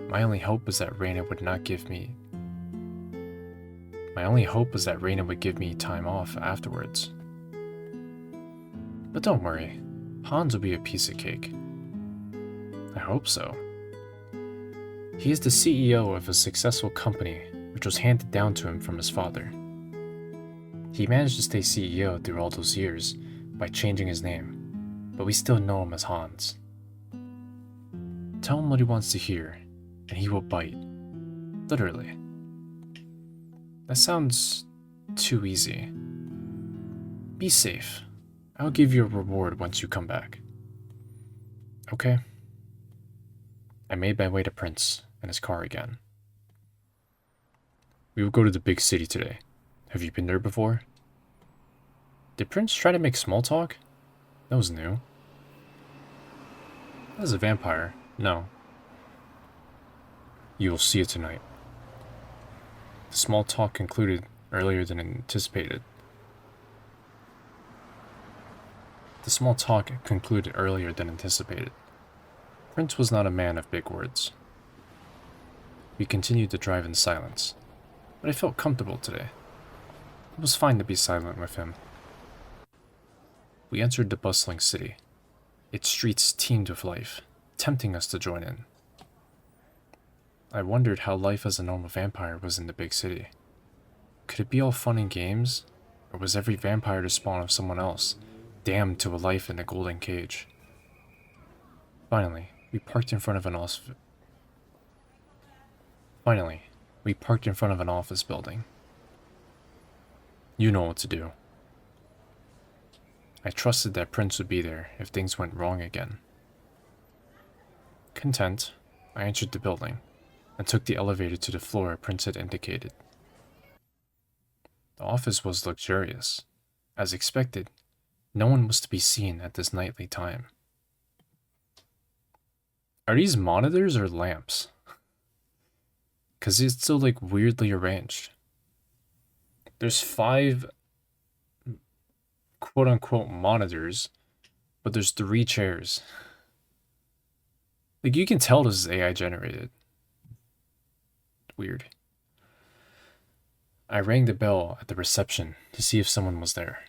My only hope was that Reina would give me time off afterwards. But don't worry, Hans will be a piece of cake. I hope so. He is the CEO of a successful company which was handed down to him from his father. He managed to stay CEO through all those years by changing his name, but we still know him as Hans. Tell him what he wants to hear, and he will bite. Literally. That sounds too easy. Be safe. I'll give you a reward once you come back. Okay. I made my way to Prince and his car again. We will go to the big city today. Have you been there before? Did Prince try to make small talk? That was new. As a vampire, no. You will see it tonight. The small talk concluded earlier than anticipated. Prince was not a man of big words. We continued to drive in silence, but I felt comfortable today. It was fine to be silent with him. We entered the bustling city. Its streets teemed with life, tempting us to join in. I wondered how life as a normal vampire was in the big city. Could it be all fun and games, or was every vampire the spawn of someone else, damned to a life in a golden cage? Finally, we parked in front of an office building. You know what to do. I trusted that Prince would be there if things went wrong again. Content, I entered the building and took the elevator to the floor Prince had indicated. The office was luxurious. As expected, no one was to be seen at this nightly time. Are these monitors or lamps? Because it's so like weirdly arranged. There's 5 quote-unquote monitors, but there's 3 chairs. Like, you can tell this is AI generated. Weird. I rang the bell at the reception to see if someone was there.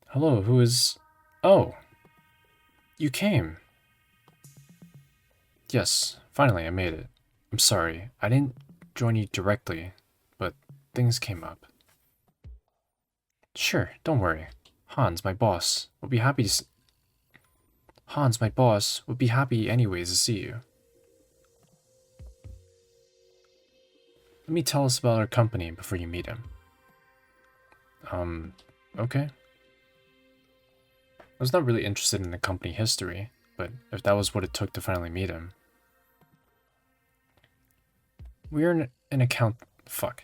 Hello, who is... Oh! You came. Yes, finally I made it. I'm sorry, I didn't join you directly, but things came up. Sure, don't worry. Hans, my boss, would be happy to Hans, my boss, would be happy anyways to see you. Let me tell us about our company before you meet him. Okay. I was not really interested in the company history, but if that was what it took to finally meet him. We're an accounting firm,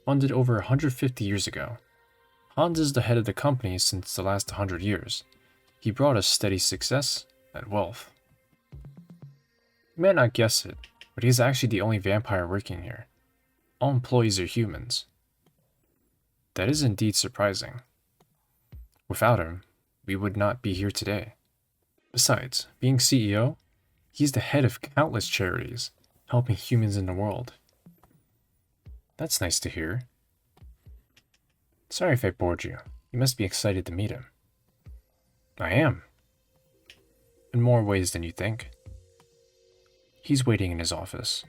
funded over 150 years ago. Hans is the head of the company since the last 100 years. He brought us steady success and wealth. You may not guess it, but he's actually the only vampire working here. All employees are humans. That is indeed surprising. Without him, we would not be here today. Besides, being CEO, he's the head of countless charities, helping humans in the world. That's nice to hear. Sorry if I bored you. You must be excited to meet him. I am. In more ways than you think. He's waiting in his office.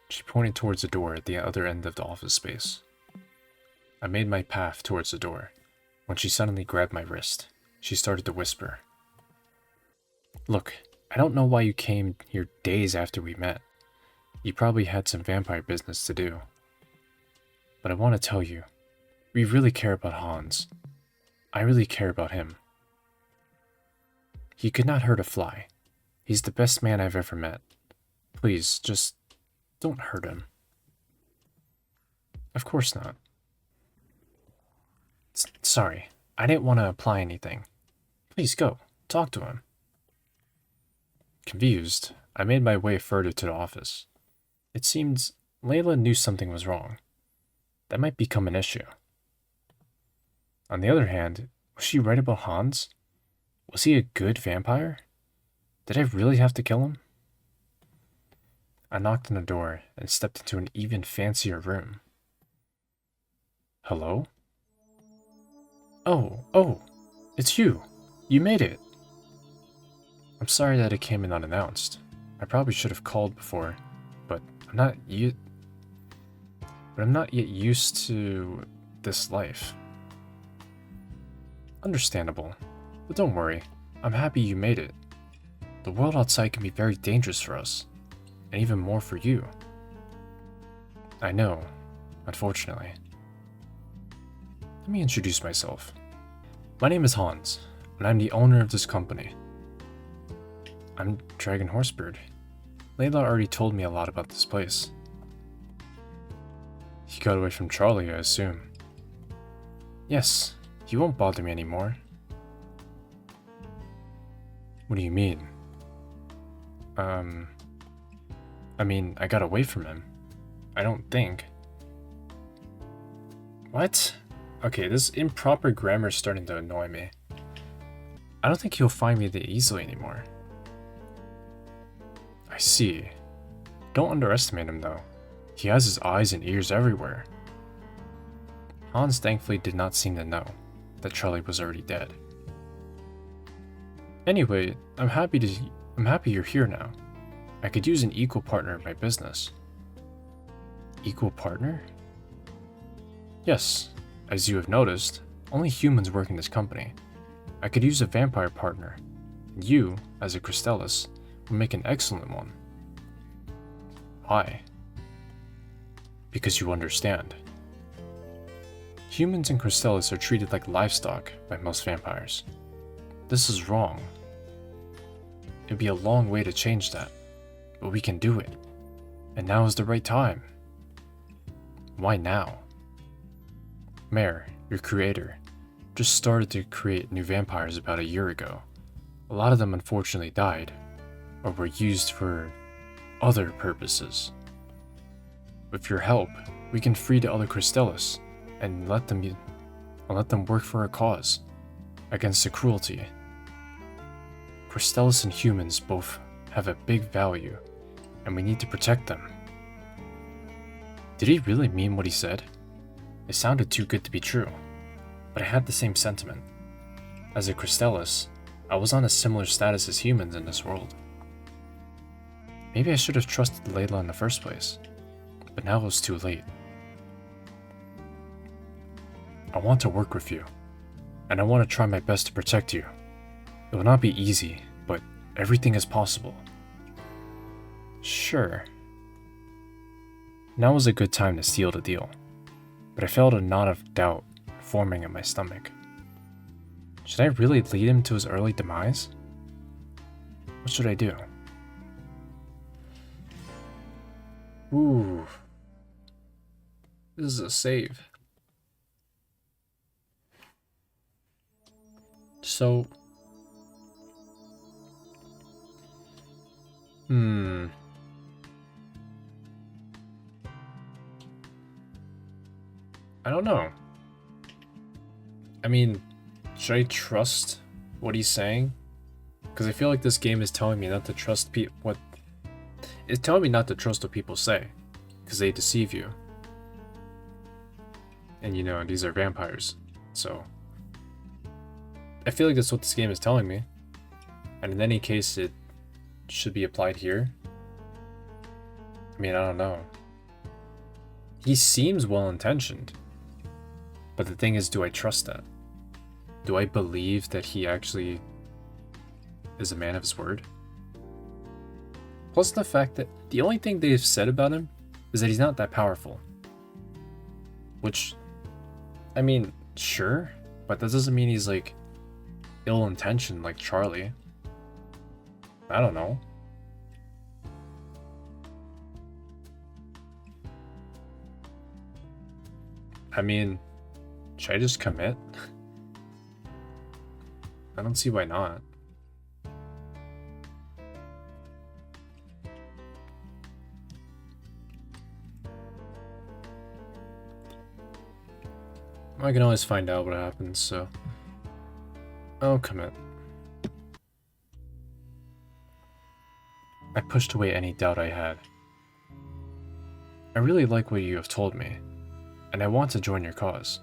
She pointed towards the door at the other end of the office space. I made my path towards the door, when she suddenly grabbed my wrist. She started to whisper. Look, I don't know why you came here days after we met. You probably had some vampire business to do. But I want to tell you, we really care about Hans. I really care about him. He could not hurt a fly. He's the best man I've ever met. Please, just don't hurt him. Of course not. Sorry, I didn't want to apply anything. Please go, talk to him. Confused, I made my way further to the office. It seems Layla knew something was wrong. That might become an issue. On the other hand, was she right about Hans? Was he a good vampire? Did I really have to kill him? I knocked on the door and stepped into an even fancier room. Hello? Oh, it's you. You made it. I'm sorry that it came in unannounced. I probably should have called before, but I'm not yet used to this life. Understandable, but don't worry. I'm happy you made it. The world outside can be very dangerous for us, and even more for you. I know, unfortunately. Let me introduce myself. My name is Hans, and I'm the owner of this company. I'm DragonHorseBird. Layla already told me a lot about this place. He got away from Charlie, I assume. Yes, he won't bother me anymore. What do you mean? I mean, I got away from him. I don't think. What? Okay, this improper grammar is starting to annoy me. I don't think he'll find me that easily anymore. I see. Don't underestimate him though. He has his eyes and ears everywhere. Hans thankfully did not seem to know that Charlie was already dead. Anyway, I'm happy you're here now. I could use an equal partner in my business. Equal partner? Yes, as you have noticed, only humans work in this company. I could use a vampire partner, and you, as a Crustallus, would make an excellent one. Why? Because you understand. Humans and Crustallus are treated like livestock by most vampires. This is wrong. It'd be a long way to change that, but we can do it. And now is the right time. Why now? Mare, your creator, just started to create new vampires about a year ago. A lot of them unfortunately died, or were used for other purposes. With your help, we can free the other Crustallus and let them work for a cause against the cruelty. Crustallus and humans both have a big value, and we need to protect them. Did he really mean what he said? It sounded too good to be true, but I had the same sentiment. As a Crustallus, I was on a similar status as humans in this world. Maybe I should have trusted Layla in the first place, but now it's too late. I want to work with you, and I want to try my best to protect you. It will not be easy, but everything is possible. Sure. Now was a good time to seal the deal, but I felt a knot of doubt forming in my stomach. Should I really lead him to his early demise? What should I do? Ooh. This is a save. So... I don't know. I mean, should I trust what he's saying? Because I feel like this game is telling me not to trust it's telling me not to trust what people say, because they deceive you. And you know, these are vampires, so... I feel like that's what this game is telling me. And in any case, it should be applied here. I mean, I don't know. He seems well-intentioned. But the thing is, do I trust that? Do I believe that he actually is a man of his word? Plus the fact that the only thing they've said about him is that he's not that powerful. Which, I mean, sure, but that doesn't mean he's like ill-intentioned like Charlie. I don't know. I mean, should I just commit? I don't see why not. I can always find out what happens, so I'll commit. I pushed away any doubt I had. I really like what you have told me, and I want to join your cause.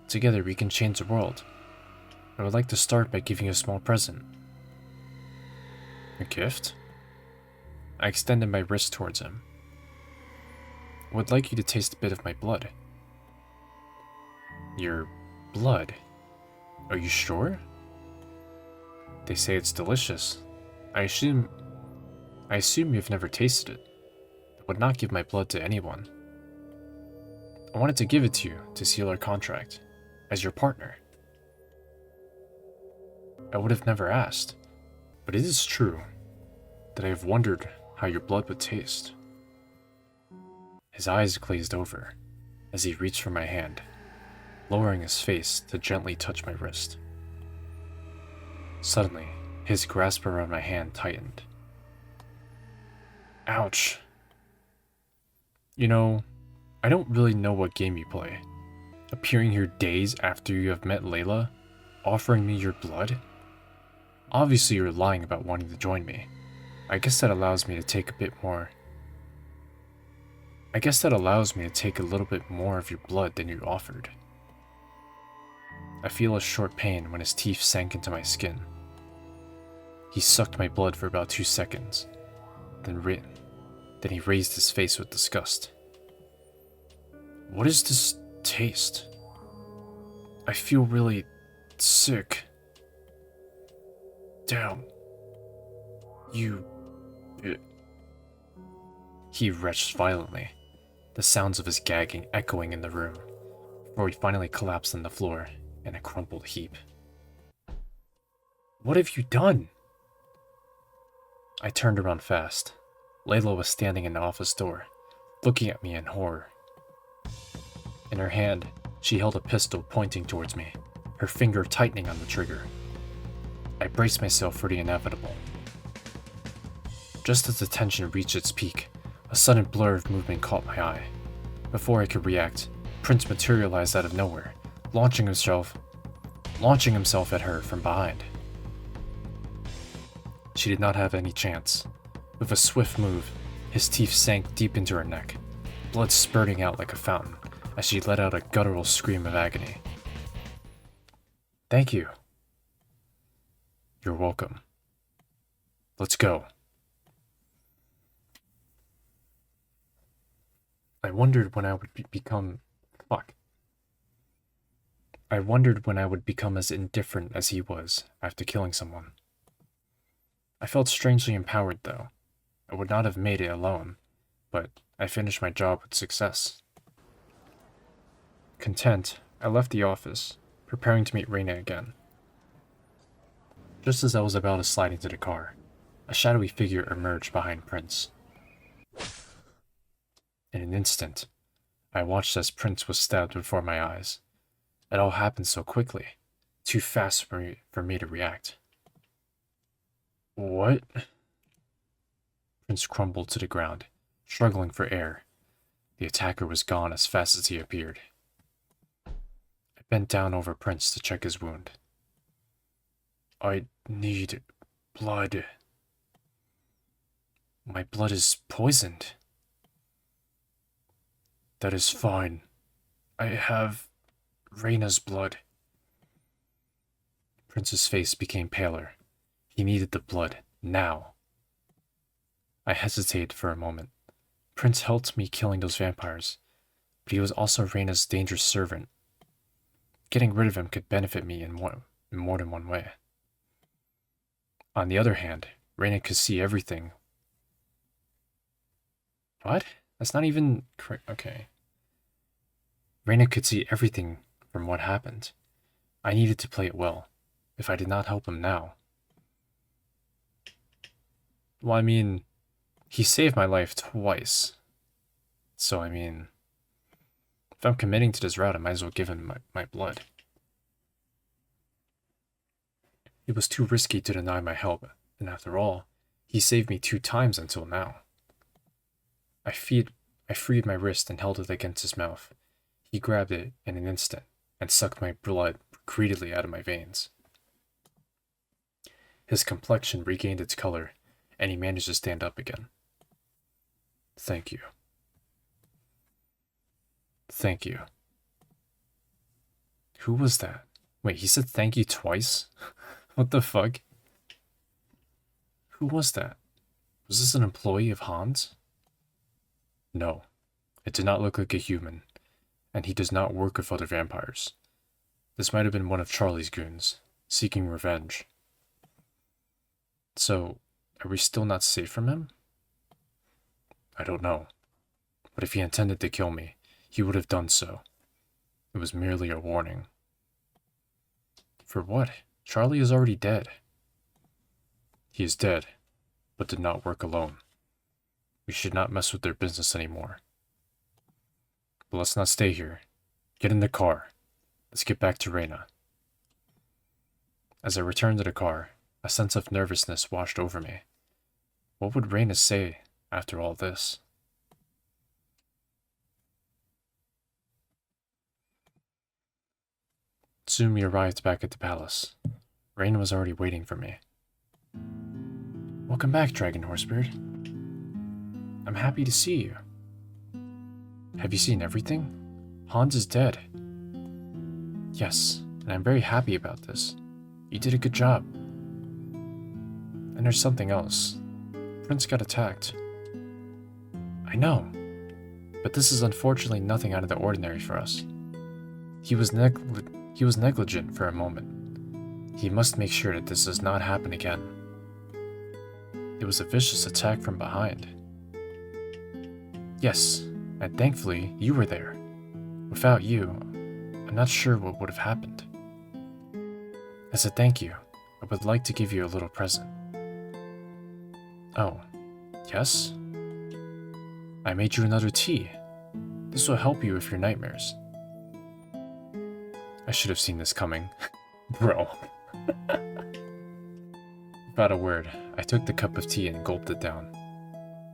Together we can change the world. I would like to start by giving you a small present. A gift? I extended my wrist towards him. I would like you to taste a bit of my blood. Your blood? Are you sure? They say it's delicious. I assume you've never tasted it. I would not give my blood to anyone. I wanted to give it to you to seal our contract, as your partner. I would have never asked, but it is true that I have wondered how your blood would taste. His eyes glazed over as he reached for my hand, lowering his face to gently touch my wrist. Suddenly, his grasp around my hand tightened. Ouch. You know, I don't really know what game you play. Appearing here days after you have met Layla, offering me your blood? Obviously you're lying about wanting to join me. I guess that allows me to take a little bit more of your blood than you offered. I feel a short pain when his teeth sank into my skin. He sucked my blood for about 2 seconds, then he raised his face with disgust. What is this taste? I feel really sick. Damn. He retched violently, the sounds of his gagging echoing in the room, before he finally collapsed on the floor in a crumpled heap. What have you done? I turned around fast. Layla was standing in the office door, looking at me in horror. In her hand, she held a pistol pointing towards me, her finger tightening on the trigger. I braced myself for the inevitable. Just as the tension reached its peak, a sudden blur of movement caught my eye. Before I could react, Prince materialized out of nowhere, launching himself at her from behind. She did not have any chance. With a swift move, his teeth sank deep into her neck, blood spurting out like a fountain as she let out a guttural scream of agony. Thank you. You're welcome. Let's go. I wondered when I would become... Fuck. I wondered when I would become as indifferent as he was after killing someone. I felt strangely empowered, though. I would not have made it alone, but I finished my job with success. Content, I left the office, preparing to meet Reina again. Just as I was about to slide into the car, a shadowy figure emerged behind Prince. In an instant, I watched as Prince was stabbed before my eyes. It all happened so quickly, too fast for me to react. What? Prince crumbled to the ground, struggling for air. The attacker was gone as fast as he appeared. I bent down over Prince to check his wound. I need blood. My blood is poisoned. That is fine. I have Reina's blood. Prince's face became paler. He needed the blood, now. I hesitated for a moment. Prince helped me killing those vampires, but he was also Reina's dangerous servant. Getting rid of him could benefit me in more than one way. On the other hand, Reina could see everything. What? That's not even correct. Okay. Reina could see everything from what happened. I needed to play it well. If I did not help him now... Well, I mean, he saved my life twice. So, I mean, if I'm committing to this route, I might as well give him my blood. It was too risky to deny my help, and after all, he saved me 2 times until now. I freed my wrist and held it against his mouth. He grabbed it in an instant and sucked my blood greedily out of my veins. His complexion regained its color, and he managed to stand up again. Thank you. Thank you. Who was that? Wait, he said thank you twice? What the fuck? Who was that? Was this an employee of Hans? No, it did not look like a human, and he does not work with other vampires. This might have been one of Charlie's goons, seeking revenge. So, are we still not safe from him? I don't know. But if he intended to kill me, he would have done so. It was merely a warning. For what? Charlie is already dead. He is dead, but did not work alone. We should not mess with their business anymore. But let's not stay here. Get in the car. Let's get back to Reina. As I returned to the car, a sense of nervousness washed over me. What would Reina say after all this? Soon we arrived back at the palace. Reina was already waiting for me. Welcome back, DragonHorseBird. I'm happy to see you. Have you seen everything? Hans is dead. Yes, and I'm very happy about this. You did a good job. And there's something else. Prince got attacked. I know, but this is unfortunately nothing out of the ordinary for us. He was negligent for a moment. He must make sure that this does not happen again. It was a vicious attack from behind. Yes, and thankfully you were there. Without you, I'm not sure what would have happened. As a thank you, I would like to give you a little present. Oh, yes? I made you another tea. This will help you with your nightmares. I should have seen this coming. Bro. Without a word, I took the cup of tea and gulped it down.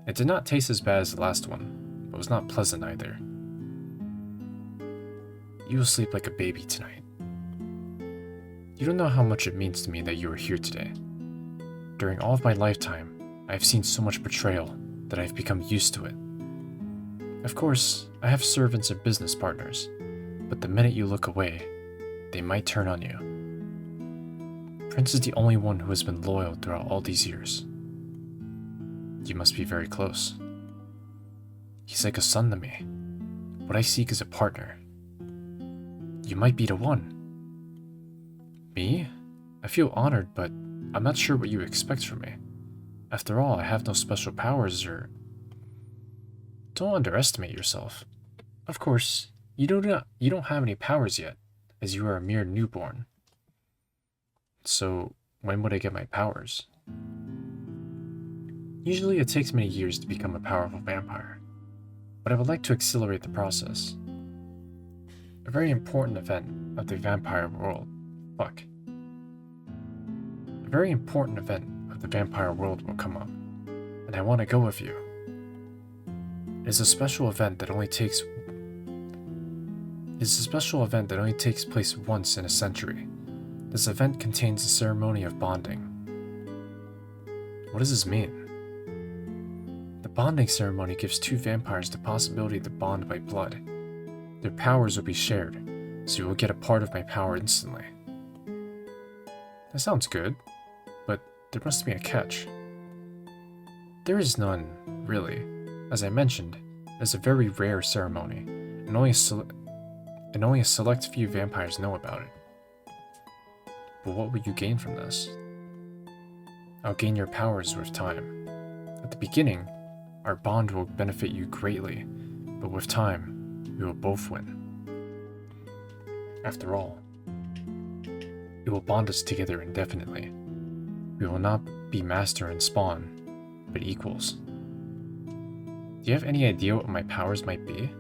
It did not taste as bad as the last one, but was not pleasant either. You will sleep like a baby tonight. You don't know how much it means to me that you are here today. During all of my lifetime, I have seen so much betrayal that I have become used to it. Of course, I have servants and business partners, but the minute you look away, they might turn on you. Prince is the only one who has been loyal throughout all these years. You must be very close. He's like a son to me. What I seek is a partner. You might be the one. Me? I feel honored, but I'm not sure what you expect from me. After all, I have no special powers or... Don't underestimate yourself. Of course, you don't have any powers yet, as you are a mere newborn. So, when would I get my powers? Usually it takes many years to become a powerful vampire, but I would like to accelerate the process. A very important event of the vampire world. Fuck. A very important event of the vampire world will come up, and I want to go with you. It is a special event that only takes place once in a century. This event contains a ceremony of bonding. What does this mean? The bonding ceremony gives two vampires the possibility to bond by blood. Their powers will be shared, so you will get a part of my power instantly. That sounds good, but there must be a catch. There is none, really. As I mentioned, it is a very rare ceremony, and only a select few vampires know about it. But what will you gain from this? I'll gain your powers with time. At the beginning, our bond will benefit you greatly, but with time, we will both win. After all, it will bond us together indefinitely. We will not be master and spawn, but equals. Do you have any idea what my powers might be?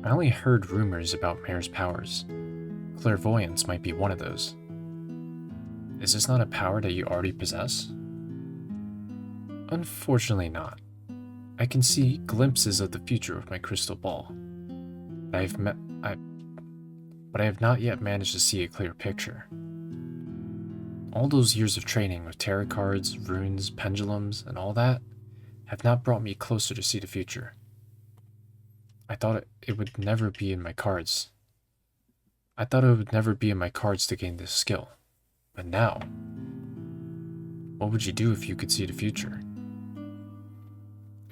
I only heard rumors about Mare's powers. Clairvoyance might be one of those. Is this not a power that you already possess? Unfortunately not. I can see glimpses of the future with my crystal ball. But I have not yet managed to see a clear picture. All those years of training with tarot cards, runes, pendulums, and all that have not brought me closer to see the future. I thought it would never be in my cards. I thought it would never be in my cards to gain this skill. But now, what would you do if you could see the future?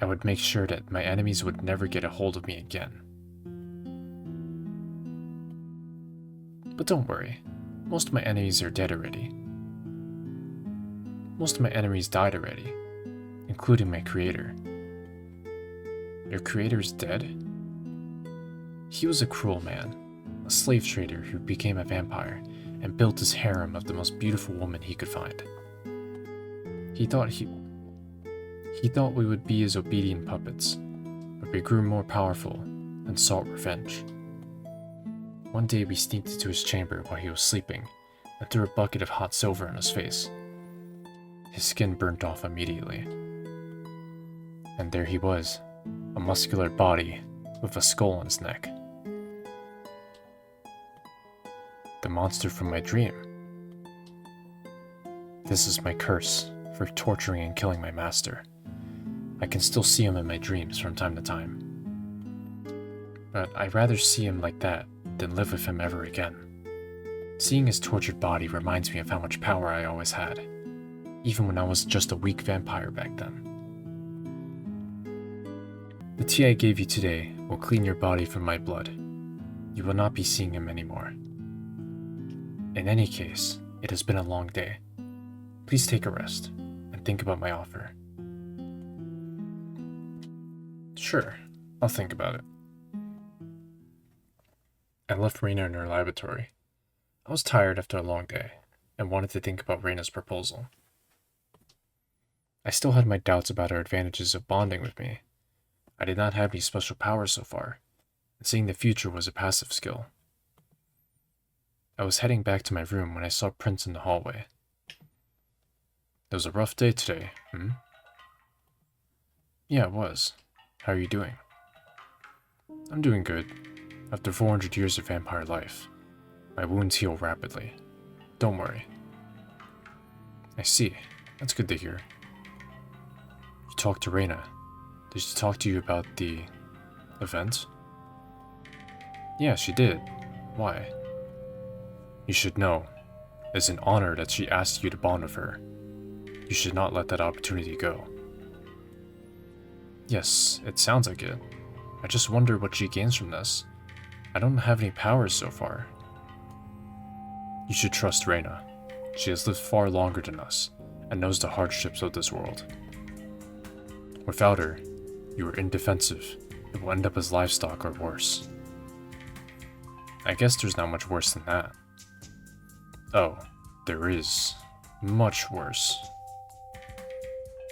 I would make sure that my enemies would never get a hold of me again. But don't worry, most of my enemies are dead already. Most of my enemies died already, including my creator. Your creator is dead? He was a cruel man, a slave trader who became a vampire and built his harem of the most beautiful woman he could find. He thought we would be his obedient puppets, but we grew more powerful and sought revenge. One day we sneaked into his chamber while he was sleeping and threw a bucket of hot silver in his face. His skin burnt off immediately. And there he was, a muscular body with a skull on his neck. The monster from my dream. This is my curse for torturing and killing my master. I can still see him in my dreams from time to time. But I'd rather see him like that than live with him ever again. Seeing his tortured body reminds me of how much power I always had, even when I was just a weak vampire back then. The tea I gave you today will clean your body from my blood. You will not be seeing him anymore. In any case, it has been a long day. Please take a rest and think about my offer. Sure, I'll think about it. I left Rena in her laboratory. I was tired after a long day and wanted to think about Rena's proposal. I still had my doubts about her advantages of bonding with me. I did not have any special powers so far, and seeing the future was a passive skill. I was heading back to my room when I saw Prince in the hallway. It was a rough day today, Yeah, it was. How are you doing? I'm doing good. After 400 years of vampire life, my wounds heal rapidly. Don't worry. I see. That's good to hear. You talked to Rena. Did she talk to you about the event? Yeah, she did. Why? You should know, it's an honor that she asked you to bond with her. You should not let that opportunity go. Yes, it sounds like it. I just wonder what she gains from this. I don't have any powers so far. You should trust Reyna. She has lived far longer than us, and knows the hardships of this world. Without her, you are indefensive and will end up as livestock or worse. I guess there's not much worse than that. Oh, there is. Much worse.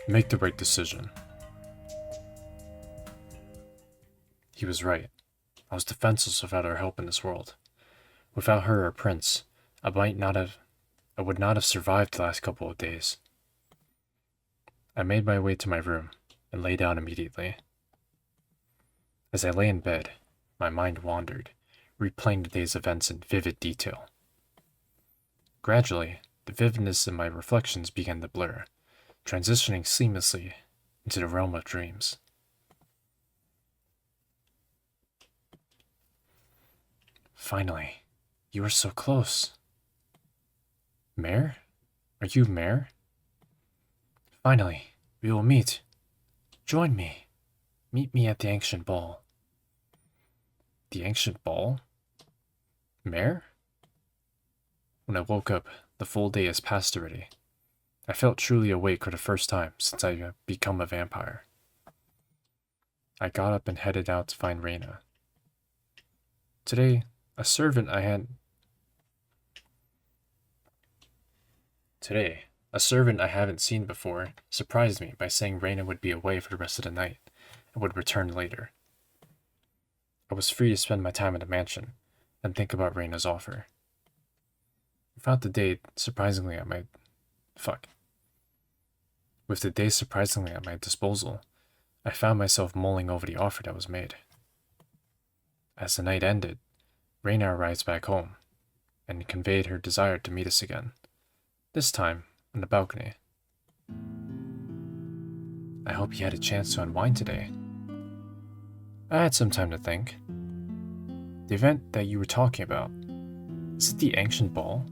Make the right decision. He was right. I was defenseless without her help in this world. Without her, our prince, I would not have survived the last couple of days. I made my way to my room and lay down immediately. As I lay in bed, my mind wandered, replaying the day's events in vivid detail. Gradually, the vividness in my reflections began to blur, transitioning seamlessly into the realm of dreams. Finally, you are so close. Mare? Are you Mare? Finally, we will meet. Join me. Meet me at the ancient ball. The ancient ball? Mare? When I woke up, the full day has passed already. I felt truly awake for the first time since I have become a vampire. I got up and headed out to find Reyna. Today, a servant I haven't seen before surprised me by saying Reyna would be away for the rest of the night and would return later. I was free to spend my time at the mansion and think about Reyna's offer. With the day surprisingly at my disposal, I found myself mulling over the offer that was made. As the night ended, Reyna arrives back home and conveyed her desire to meet us again, this time on the balcony. I hope you had a chance to unwind today. I had some time to think. The event that you were talking about, is it the ancient ball?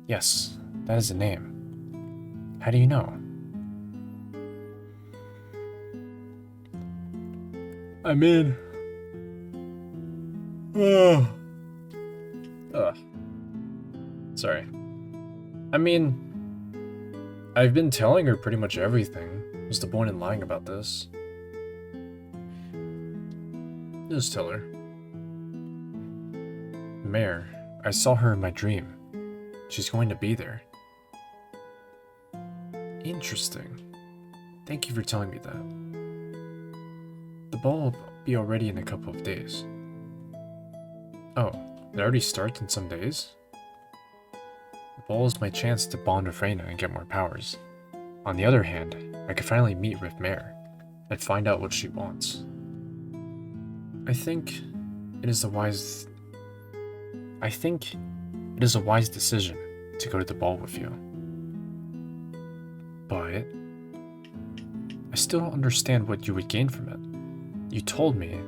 Yes, that is the name. How do you know? Sorry. I've been telling her pretty much everything. What's the point in lying about this? Just tell her. Mare, I saw her in my dream. She's going to be there. Interesting. Thank you for telling me that. The ball will be already in a couple of days. Oh, it already starts in some days? The ball is my chance to bond with Reyna and get more powers. On the other hand, I could finally meet with Mare and find out what she wants. I think it is a wise decision to go to the ball with you. But I still don't understand what you would gain from it. You told me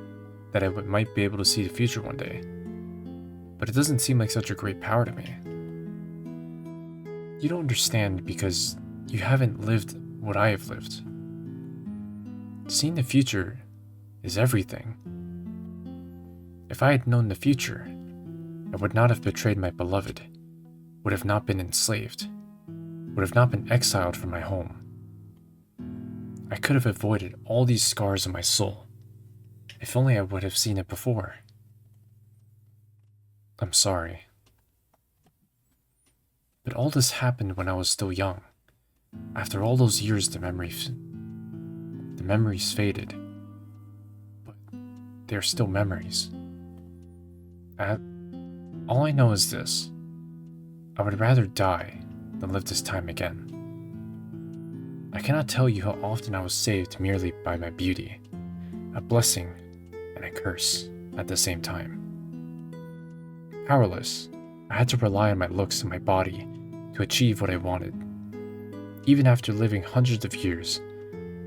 that I might be able to see the future one day, but it doesn't seem like such a great power to me. You don't understand because you haven't lived what I have lived. Seeing the future is everything. If I had known the future, I would not have betrayed my beloved, would have not been enslaved, would have not been exiled from my home. I could have avoided all these scars on my soul, if only I would have seen it before. I'm sorry. But all this happened when I was still young. After all those years, the memories faded. But they are still memories. All I know is this. I would rather die than live this time again. I cannot tell you how often I was saved merely by my beauty, a blessing and a curse at the same time. Powerless, I had to rely on my looks and my body to achieve what I wanted. Even after living hundreds of years,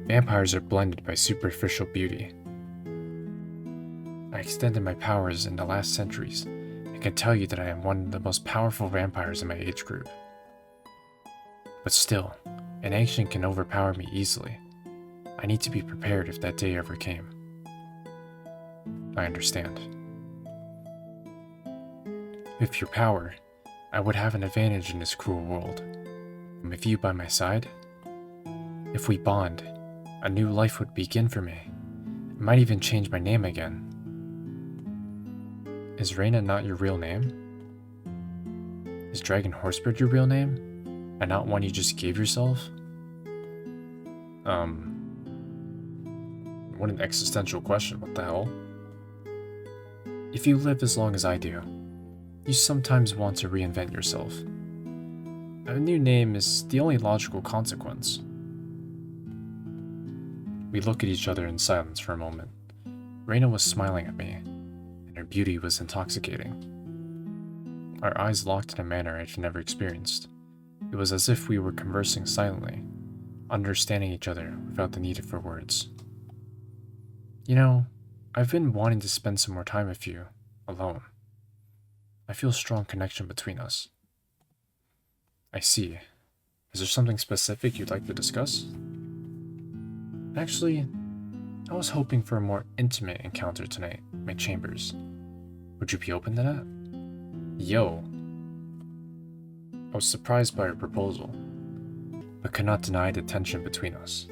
vampires are blended by superficial beauty. I extended my powers in the last centuries and I can tell you that I am one of the most powerful vampires in my age group. But still, an ancient can overpower me easily. I need to be prepared if that day ever came. I understand. With your power, I would have an advantage in this cruel world. With you by my side, if we bond, a new life would begin for me. It might even change my name again. Is Reina not your real name? Is DragonHorseBird your real name? And not one you just gave yourself? What an existential question, what the hell? If you live as long as I do, you sometimes want to reinvent yourself. A new name is the only logical consequence. We look at each other in silence for a moment. Reina was smiling at me, and her beauty was intoxicating. Our eyes locked in a manner I'd never experienced. It was as if we were conversing silently, understanding each other without the need for words. You know, I've been wanting to spend some more time with you, alone. I feel a strong connection between us. I see. Is there something specific you'd like to discuss? Actually, I was hoping for a more intimate encounter tonight in my chambers. Would you be open to that? Yo. I was surprised by her proposal, but could not deny the tension between us.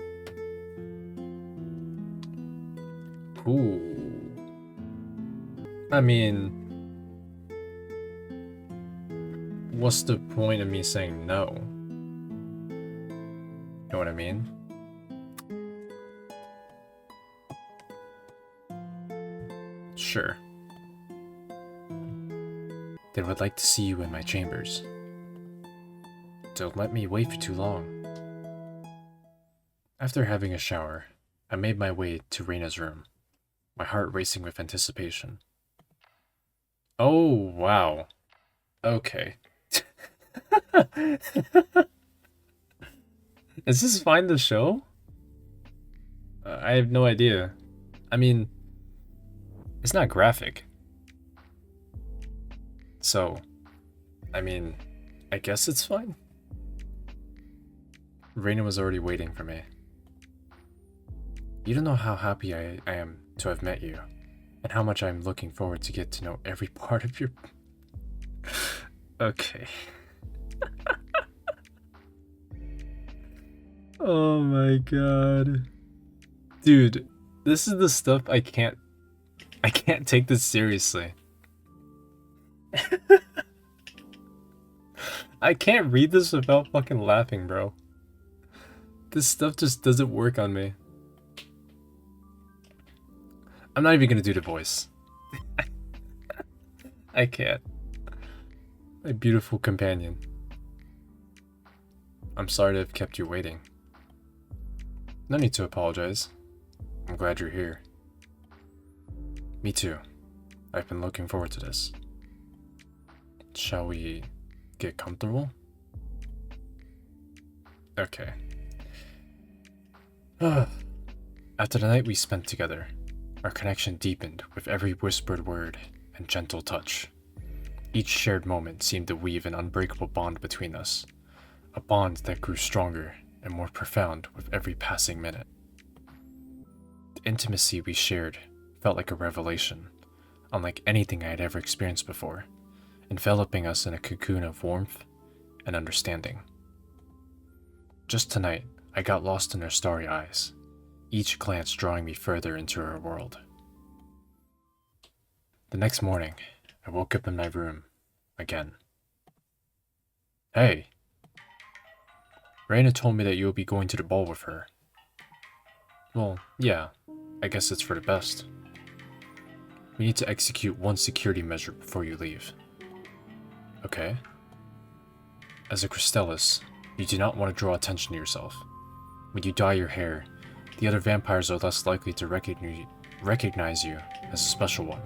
Ooh. I mean, what's the point of me saying no? You know what I mean? Sure. They would like to see you in my chambers. Don't let me wait for too long. After having a shower, I made my way to Reina's room, my heart racing with anticipation. Oh, wow. Okay. Is this Find the Show? I have no idea. I mean, it's not graphic. So, I mean, I guess it's fine. Reina was already waiting for me. You don't know how happy I am to have met you, and how much I'm looking forward to get to know every part of your... Okay. Oh my god. Dude, this is the stuff I can't take this seriously. I can't read this without fucking laughing, bro. This stuff just doesn't work on me. I'm not even gonna do the voice. I can't. My beautiful companion. I'm sorry to have kept you waiting. No need to apologize. I'm glad you're here. Me too. I've been looking forward to this. Shall we get comfortable? Okay. After the night we spent together, our connection deepened with every whispered word and gentle touch. Each shared moment seemed to weave an unbreakable bond between us, a bond that grew stronger and more profound with every passing minute. The intimacy we shared felt like a revelation, unlike anything I had ever experienced before, enveloping us in a cocoon of warmth and understanding. Just tonight, I got lost in her starry eyes, each glance drawing me further into her world. The next morning, I woke up in my room again. Hey! Reina told me that you'll be going to the ball with her. Well, yeah, I guess it's for the best. We need to execute one security measure before you leave. Okay? As a Crustallus, you do not want to draw attention to yourself. When you dye your hair, the other vampires are less likely to recognize you as a special one.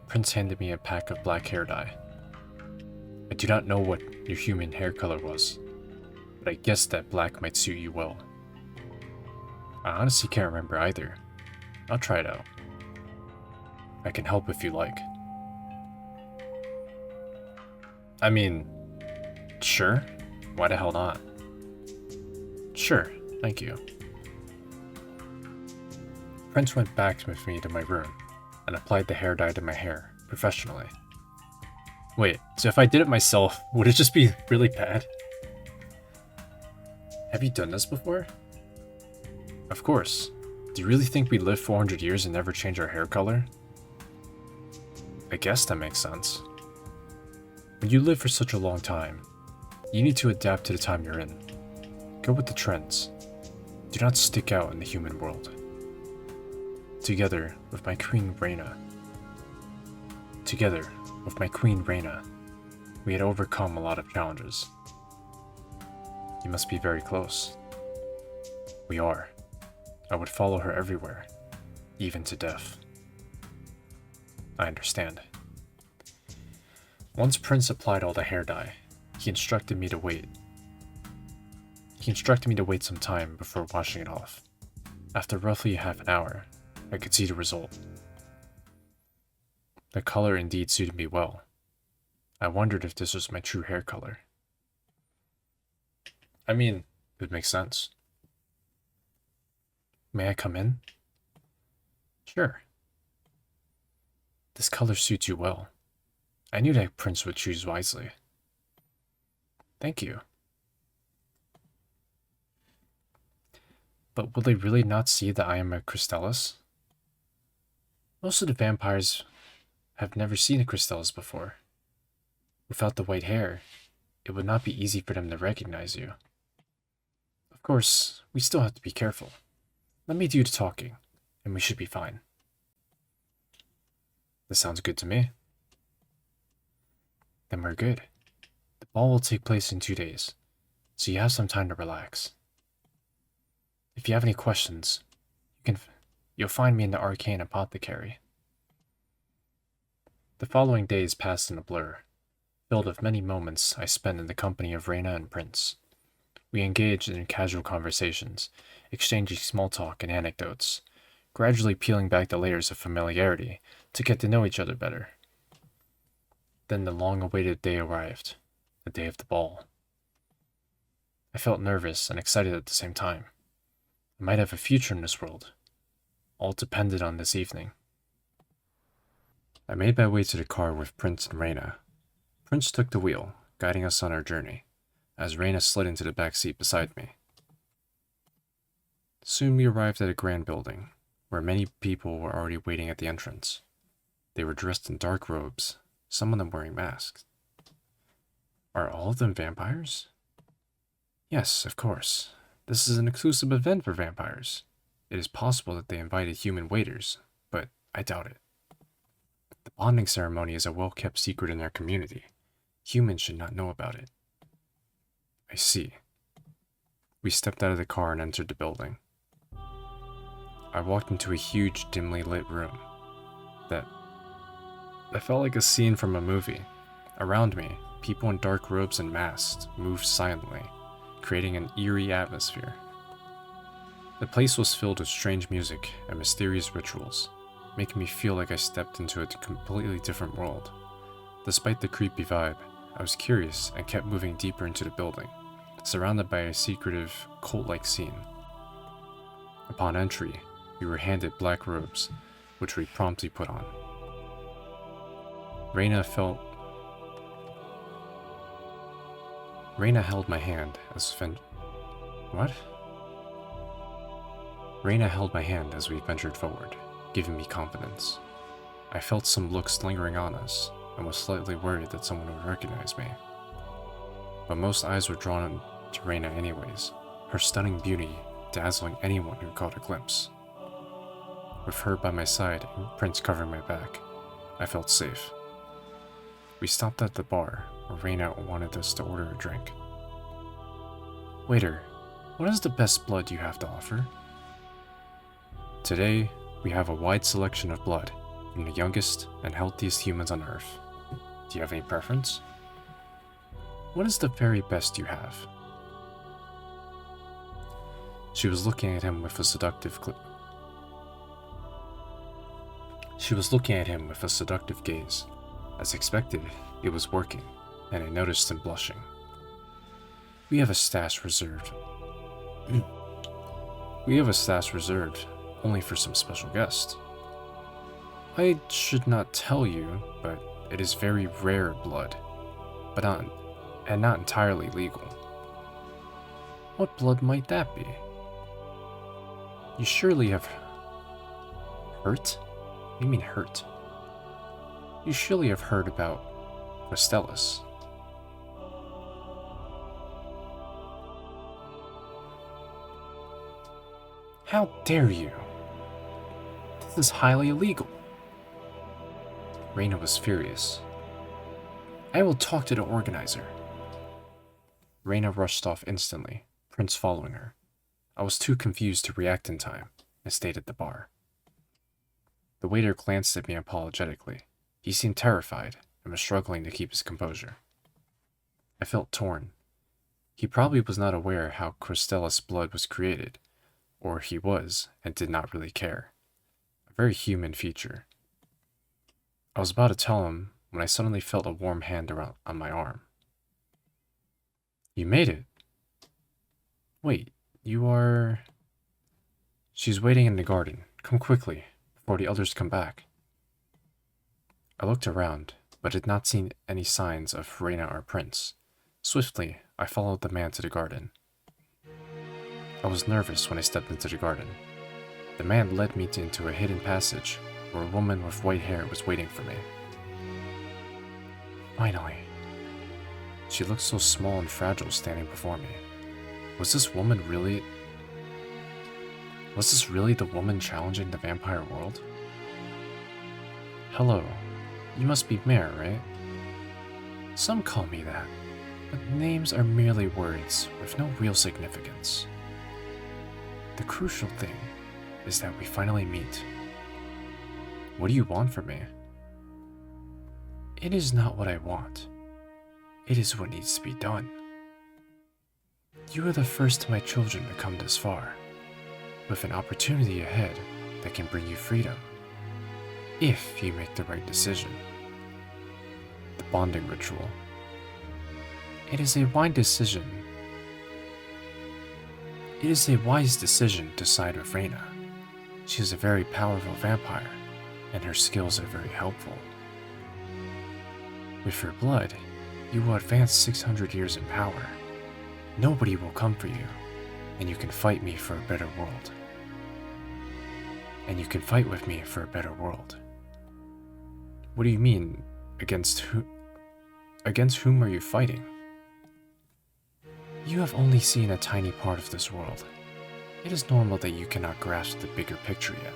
Prince handed me a pack of black hair dye. I do not know what your human hair color was, but I guessed that black might suit you well. I honestly can't remember either. I'll try it out. I can help if you like. I mean, sure. Why the hell not? Sure, thank you. Prince went back with me to my room and applied the hair dye to my hair, professionally. Wait, so if I did it myself, would it just be really bad? Have you done this before? Of course. Do you really think we live 400 years and never change our hair color? I guess that makes sense. When you live for such a long time, you need to adapt to the time you're in. Go with the trends. Do not stick out in the human world. Together with my Queen Reina. We had overcome a lot of challenges. You must be very close. We are. I would follow her everywhere, even to death. I understand. Once Prince applied all the hair dye, he instructed me to wait. Some time before washing it off. After roughly half an hour, I could see the result. The color indeed suited me well. I wondered if this was my true hair color. I mean, it would make sense. May I come in? Sure. This color suits you well. I knew that Prince would choose wisely. Thank you. But will they really not see that I am a Crustallus? Most of the vampires have never seen a Crustallus before. Without the white hair, it would not be easy for them to recognize you. Of course, we still have to be careful. Let me do the talking, and we should be fine. This sounds good to me. Then we're good. The ball will take place in 2 days, so you have some time to relax. If you have any questions, you'll find me in the Arcane Apothecary. The following days passed in a blur, filled with many moments I spent in the company of Reina and Prince. We engaged in casual conversations, exchanging small talk and anecdotes, gradually peeling back the layers of familiarity to get to know each other better. Then the long-awaited day arrived, the day of the ball. I felt nervous and excited at the same time. I might have a future in this world. All depended on this evening. I made my way to the car with Prince and Reina. Prince took the wheel, guiding us on our journey, as Reina slid into the back seat beside me. Soon we arrived at a grand building, where many people were already waiting at the entrance. They were dressed in dark robes, some of them wearing masks. Are all of them vampires? Yes, of course. This is an exclusive event for vampires. It is possible that they invited human waiters, but I doubt it. The bonding ceremony is a well-kept secret in our community. Humans should not know about it. I see. We stepped out of the car and entered the building. I walked into a huge, dimly lit room that felt like a scene from a movie. Around me, people in dark robes and masks moved silently, creating an eerie atmosphere. The place was filled with strange music and mysterious rituals, making me feel like I stepped into a completely different world. Despite the creepy vibe, I was curious and kept moving deeper into the building, surrounded by a secretive, cult-like scene. Upon entry, we were handed black robes, which we promptly put on. Reina held my hand as we ventured forward, giving me confidence. I felt some looks lingering on us, and was slightly worried that someone would recognize me. But most eyes were drawn to Reina anyways, her stunning beauty dazzling anyone who caught a glimpse. With her by my side and Prince covering my back, I felt safe. We stopped at the bar, where Reina wanted us to order a drink. Waiter, what is the best blood you have to offer? Today, we have a wide selection of blood, from the youngest and healthiest humans on Earth. Do you have any preference? What is the very best you have? She was looking at him with a seductive gaze. As expected, it was working. and I noticed him blushing. We have a stash reserved. We have a stash reserved only for some special guests. I should not tell you, but it is very rare blood, but not entirely legal. What blood might that be? You surely have hurt? What do you mean hurt? You surely have heard about Crustallus. How dare you? This is highly illegal. Reina was furious. I will talk to the organizer. Reina rushed off instantly, Prince following her. I was too confused to react in time, and stayed at the bar. The waiter glanced at me apologetically. He seemed terrified, and was struggling to keep his composure. I felt torn. He probably was not aware how Crustallus blood was created, or he was, and did not really care. A very human feature. I was about to tell him when I suddenly felt a warm hand on my arm. You made it. Wait, you are... She's waiting in the garden. Come quickly, before the others come back. I looked around, but had not seen any signs of Reina or Prince. Swiftly, I followed the man to the garden. I was nervous when I stepped into the garden. The man led me into a hidden passage where a woman with white hair was waiting for me. Finally. She looked so small and fragile standing before me. Was this really the woman challenging the vampire world? Hello. You must be Mare, right? Some call me that, but names are merely words with no real significance. The crucial thing is that we finally meet. What do you want from me? It is not what I want. It is what needs to be done. You are the first of my children to come this far, with an opportunity ahead that can bring you freedom, if you make the right decision. The bonding ritual. It is a wise decision. It is a wise decision to side with Reina. She is a very powerful vampire, and her skills are very helpful. With your blood, you will advance 600 years in power. Nobody will come for you, and you can fight me for a better world. And you can fight with me for a better world. What do you mean, against who? Against whom are you fighting? You have only seen a tiny part of this world. It is normal that you cannot grasp the bigger picture yet.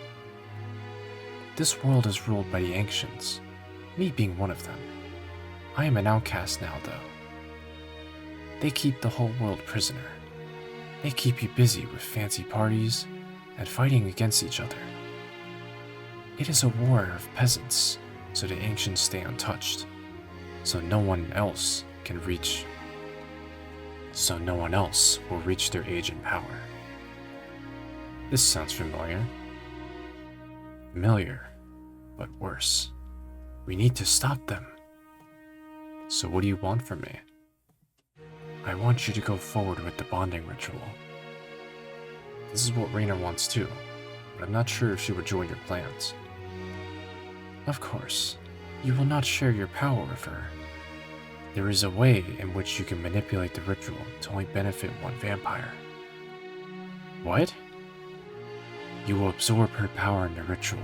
This world is ruled by the ancients, me being one of them. I am an outcast now, though. They keep the whole world prisoner. They keep you busy with fancy parties and fighting against each other. It is a war of peasants, so the ancients stay untouched, so no one else will reach their age and power. This sounds familiar. Familiar, but worse. We need to stop them. So what do you want from me? I want you to go forward with the bonding ritual. This is what Reina wants too, but I'm not sure if she would join your plans. Of course, you will not share your power with her. There is a way in which you can manipulate the ritual to only benefit one vampire. What? You will absorb her power in the ritual,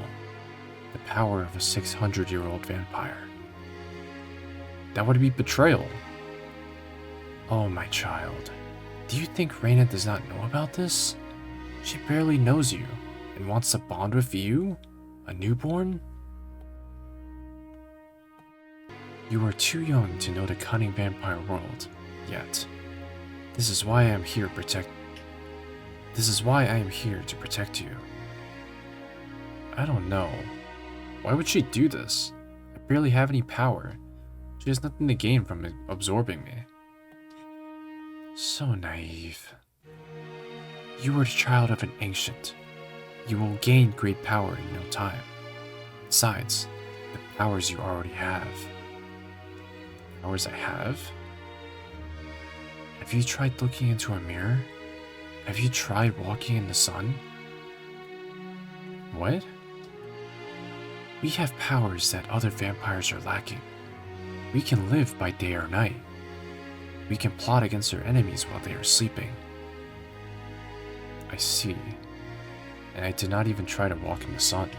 the power of a 600-year-old vampire. That would be betrayal. Oh, my child. Do you think Reina does not know about this? She barely knows you and wants to bond with you, a newborn? You are too young to know the cunning vampire world yet. This is why I am here to protect you. I don't know. Why would she do this? I barely have any power. She has nothing to gain from absorbing me. So naive. You are the child of an ancient. You will gain great power in no time. Besides, the powers you already have. powers I have? Have you tried looking into a mirror? Have you tried walking in the sun? What? We have powers that other vampires are lacking. We can live by day or night. We can plot against our enemies while they are sleeping. I see. And I did not even try to walk in the sun.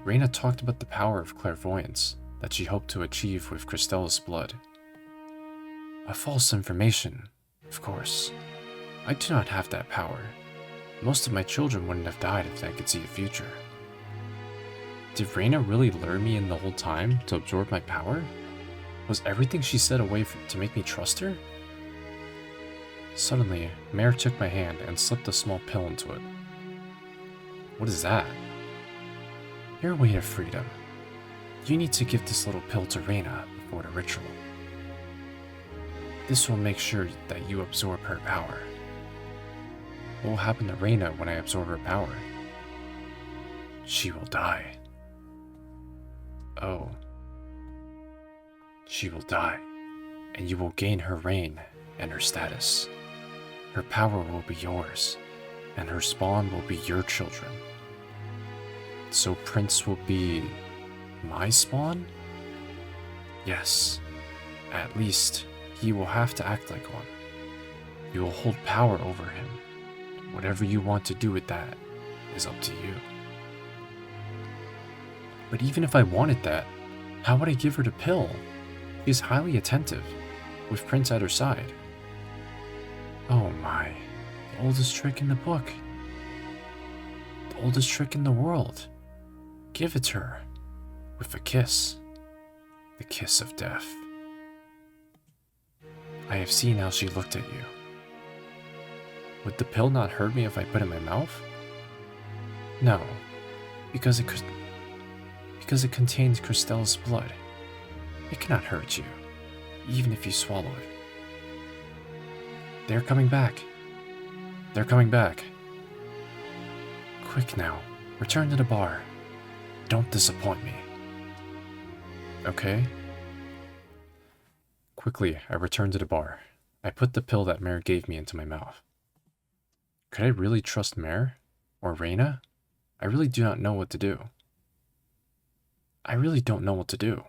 Reina talked about the power of clairvoyance that she hoped to achieve with Crustallus' blood. A false information, of course. I do not have that power. Most of my children wouldn't have died if they could see the future. Did Reina really lure me in the whole time to absorb my power? Was everything she said a way to make me trust her? Suddenly, Mare took my hand and slipped a small pill into it. What is that? Your way of freedom. You need to give this little pill to Reina before the ritual. This will make sure that you absorb her power. What will happen to Reina when I absorb her power? She will die. Oh. She will die, and you will gain her reign and her status. Her power will be yours, and her spawn will be your children. So Prince will be my spawn? Yes. At least, he will have to act like one. You will hold power over him. Whatever you want to do with that is up to you. But even if I wanted that, how would I give her the pill? She is highly attentive, with Prince at her side. Oh my, the oldest trick in the book. The oldest trick in the world. Give it to her, with a kiss. The kiss of death. I have seen how she looked at you. Would the pill not hurt me if I put it in my mouth? No, because it contains Crustallus' blood. It cannot hurt you, even if you swallow it. They're coming back. They're coming back. Quick now, return to the bar. Don't disappoint me. Okay? Quickly, I returned to the bar. I put the pill that Mare gave me into my mouth. Could I really trust Mare? Or Reina? I really do not know what to do. I really don't know what to do.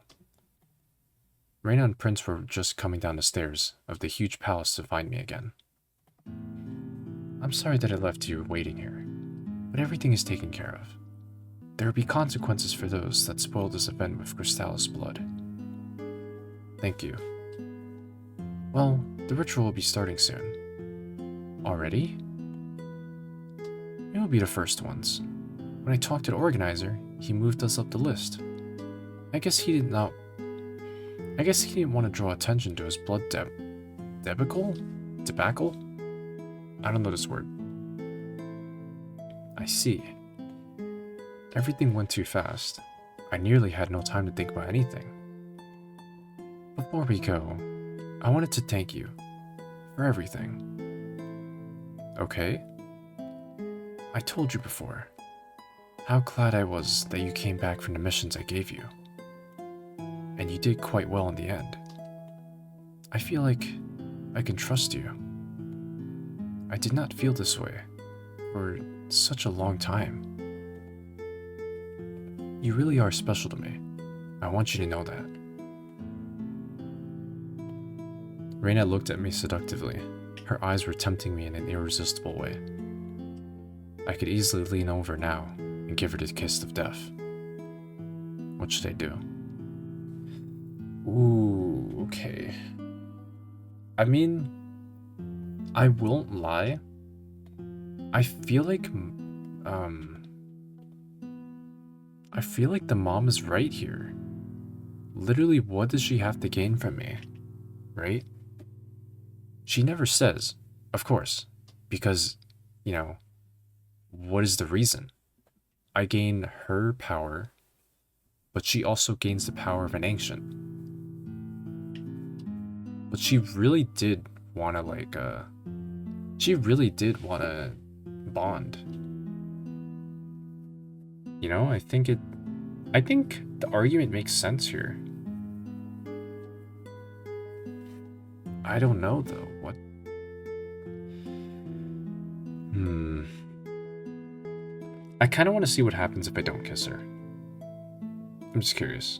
Reina and Prince were just coming down the stairs of the huge palace to find me again. I'm sorry that I left you waiting here, but everything is taken care of. There will be consequences for those that spoiled this event with Crustallus' blood. Thank you. Well, the ritual will be starting soon. Already? We will be the first ones. When I talked to the organizer, he moved us up the list. I guess he didn't want to draw attention to his blood debacle? Debacle? I don't know this word. I see. Everything went too fast. I nearly had no time to think about anything. Before we go, I wanted to thank you for everything. Okay? I told you before how glad I was that you came back from the missions I gave you. And you did quite well in the end. I feel like I can trust you. I did not feel this way for such a long time. You really are special to me. I want you to know that. Reina looked at me seductively. Her eyes were tempting me in an irresistible way. I could easily lean over now and give her the kiss of death. What should I do? Ooh, okay. I mean, I won't lie. I feel like the mom is right here. Literally, what does she have to gain from me? Right? She never says, of course, because, you know, what is the reason? I gain her power, but she also gains the power of an ancient. But she really did want to, she really did want to bond. You know, I think the argument makes sense here. I don't know, though. What? I kind of want to see what happens if I don't kiss her. I'm just curious.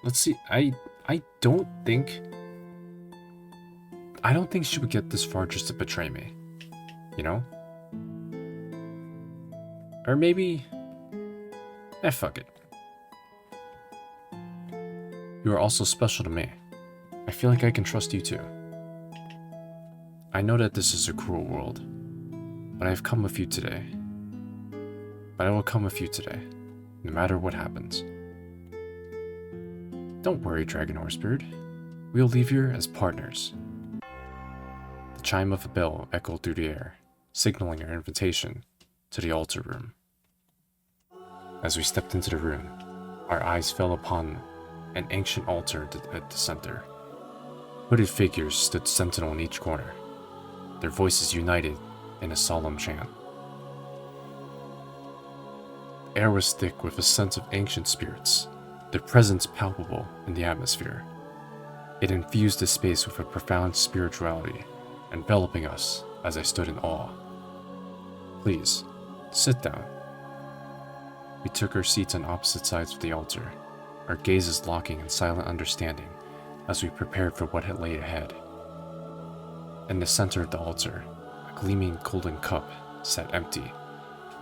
Let's see. I don't think she would get this far just to betray me. You know? Or maybe... fuck it. You are also special to me. I feel like I can trust you too. I know that this is a cruel world, but I have come with you today. But I will come with you today, no matter what happens. Don't worry, DragonHorseBird. We'll leave here as partners. The chime of a bell echoed through the air, signaling our invitation to the altar room. As we stepped into the room, our eyes fell upon an ancient altar at the center. Hooded figures stood sentinel in each corner, their voices united in a solemn chant. The air was thick with a sense of ancient spirits, their presence palpable in the atmosphere. It infused the space with a profound spirituality, enveloping us as I stood in awe. Please, sit down. We took our seats on opposite sides of the altar, our gazes locking in silent understanding as we prepared for what had laid ahead. In the center of the altar, a gleaming golden cup sat empty,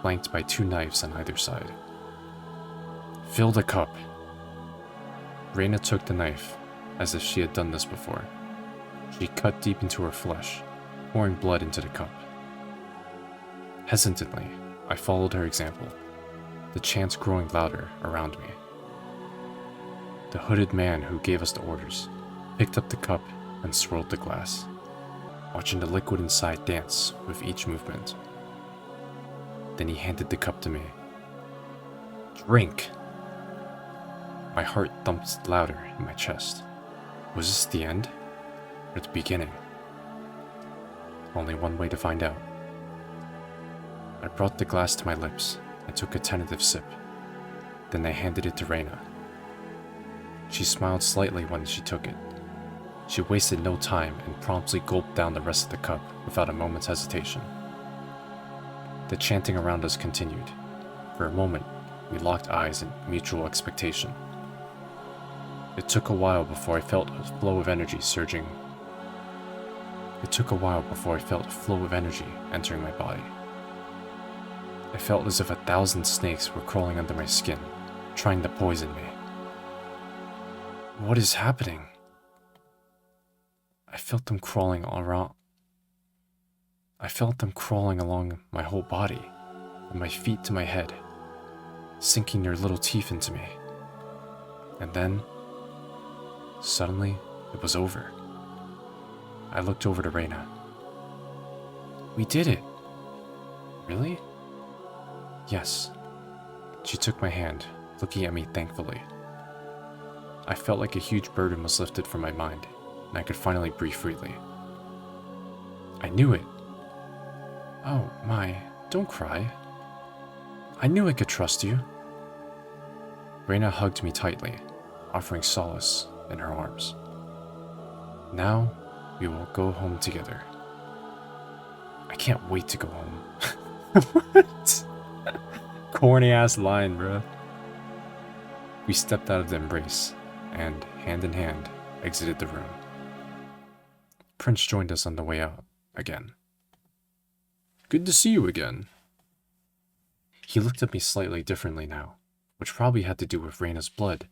flanked by 2 knives on either side. Fill the cup. Reina took the knife, as if she had done this before. She cut deep into her flesh, pouring blood into the cup. Hesitantly, I followed her example, the chants growing louder around me. The hooded man who gave us the orders picked up the cup and swirled the glass, watching the liquid inside dance with each movement. Then he handed the cup to me. Drink! My heart thumped louder in my chest. Was this the end? Or the beginning? Only one way to find out. I brought the glass to my lips and took a tentative sip. Then I handed it to Reina. She smiled slightly when she took it. She wasted no time and promptly gulped down the rest of the cup without a moment's hesitation. The chanting around us continued. For a moment, we locked eyes in mutual expectation. It took a while before I felt a flow of energy entering my body. I felt as if 1,000 snakes were crawling under my skin, trying to poison me. What is happening? I felt them crawling along my whole body, from my feet to my head, sinking their little teeth into me. And then, suddenly, it was over. I looked over to Reina. We did it! Really? Yes. She took my hand, looking at me thankfully. I felt like a huge burden was lifted from my mind, and I could finally breathe freely. I knew it. Oh, my, don't cry. I knew I could trust you. Reina hugged me tightly, offering solace in her arms. Now, we will go home together. I can't wait to go home. What? Corny ass line, bruh. We stepped out of the embrace and, hand in hand, exited the room. Prince joined us on the way out again. Good to see you again. He looked at me slightly differently now, which probably had to do with Reina's blood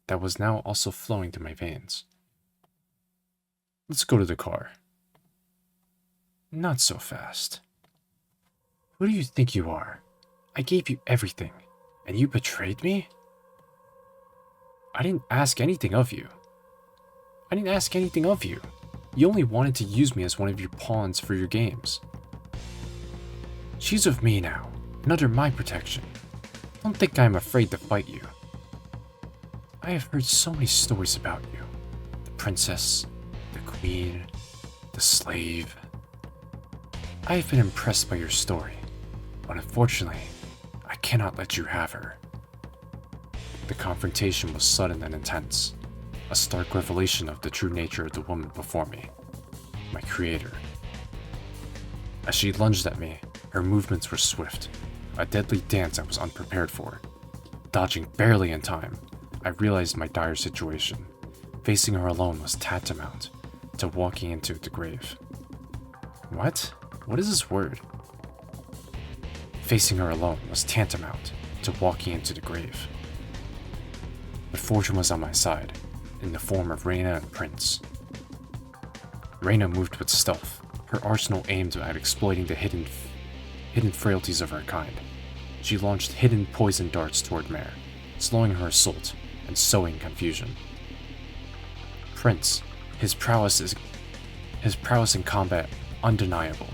that was now also flowing through my veins. Let's go to the car. Not so fast. Who do you think you are? I gave you everything, and you betrayed me? I didn't ask anything of you. You only wanted to use me as one of your pawns for your games. She's with me now, and under my protection. Don't think I'm afraid to fight you. I have heard so many stories about you. The princess, the queen, the slave. I have been impressed by your story, but unfortunately, I cannot let you have her. The confrontation was sudden and intense. a stark revelation of the true nature of the woman before me, my creator. As she lunged at me, her movements were swift, a deadly dance I was unprepared for. Dodging barely in time, I realized my dire situation. Facing her alone was tantamount to walking into the grave. What? What is this word? Facing her alone was tantamount to walking into the grave. But fortune was on my side, in the form of Reyna and Prince. Reyna moved with stealth, her arsenal aimed at exploiting the hidden frailties of her kind. She launched hidden poison darts toward Mare, slowing her assault and sowing confusion. Prince, his prowess in combat undeniable,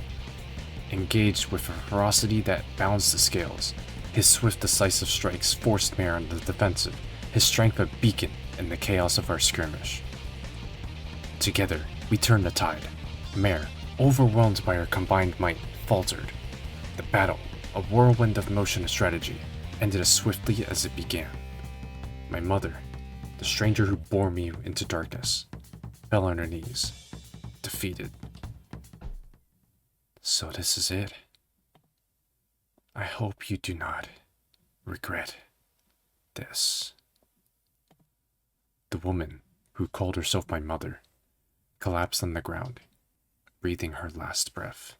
engaged with a ferocity that balanced the scales. His swift, decisive strikes forced Mare on the defensive, his strength a beacon in the chaos of our skirmish. Together, we turned the tide. Mare, overwhelmed by her combined might, faltered. The battle, a whirlwind of motion and strategy, ended as swiftly as it began. My mother, the stranger who bore me into darkness, fell on her knees, defeated. So this is it. I hope you do not regret this. The woman, who called herself my mother, collapsed on the ground, breathing her last breath.